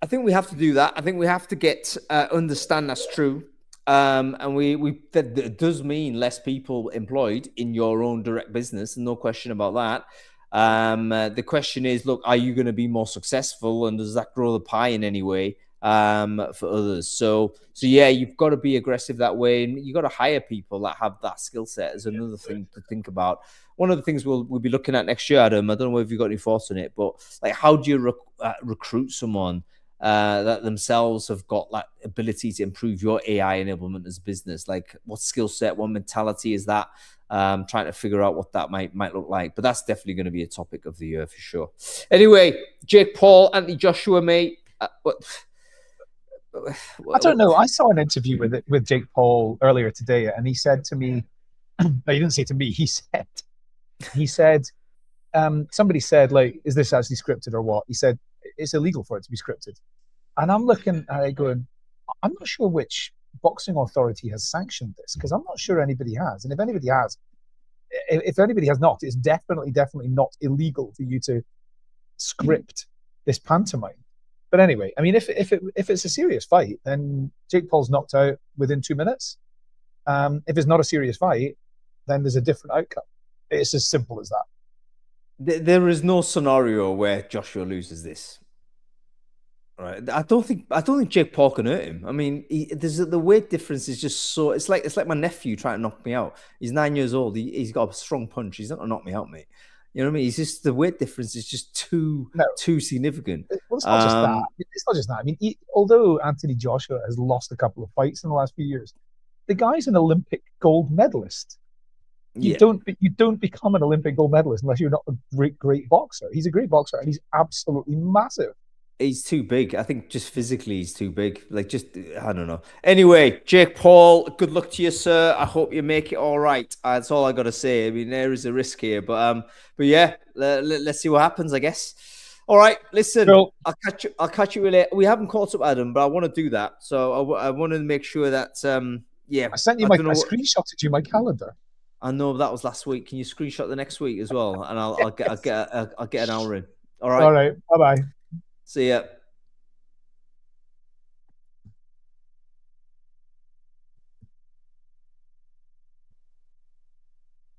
I think we have to do that. I think we have to understand that's true. And that does mean less people employed in your own direct business, no question about that. The question is, look, are you going to be more successful, and does that grow the pie in any way for others? So yeah, you've got to be aggressive that way, and you've got to hire people that have that skill set as another thing to think about. One of the things we'll be looking at next year, Adam, I don't know if you've got any thoughts on it, but like, how do you recruit someone that themselves have got that ability to improve your AI enablement as a business? Like, what skill set, what mentality is that? Trying to figure out what that might look like. But that's definitely going to be a topic of the year for sure. Anyway, Jake Paul, Anthony Joshua, mate. I don't know. I saw an interview with Jake Paul earlier today, and he said to me, no, he didn't say to me, he said, somebody said, like, is this actually scripted or what? He said, it's illegal for it to be scripted. And I'm looking at it going, I'm not sure which boxing authority has sanctioned this, because I'm not sure anybody has. And if anybody has not, it's definitely not illegal for you to script this pantomime. But anyway, I mean, if it's a serious fight, then Jake Paul's knocked out within 2 minutes. If it's not a serious fight, then there's a different outcome. It's as simple as that. There is no scenario where Joshua loses this. Right. I don't think Jake Paul can hurt him. I mean, the weight difference is just so. It's like my nephew trying to knock me out. He's 9 years old. He's got a strong punch. He's not gonna knock me out, mate. You know what I mean? It's just the weight difference is just too significant. Well, it's not just that. It's not just that. I mean, although Anthony Joshua has lost a couple of fights in the last few years, the guy's an Olympic gold medalist. You don't become an Olympic gold medalist unless you're not a great boxer. He's a great boxer, and he's absolutely massive. He's too big. I think just physically he's too big. Like, just, I don't know. Anyway, Jake Paul, good luck to you, sir. I hope you make it all right. That's all I got to say. I mean, there is a risk here. But yeah, let's see what happens, I guess. All right, listen, cool. I'll catch you later. We haven't caught up, Adam, but I want to do that. So I want to make sure that, yeah. I sent you I screenshotted you my calendar. I know that was last week. Can you screenshot the next week as well? And I'll get an hour in. All right. All right. Bye-bye. See ya.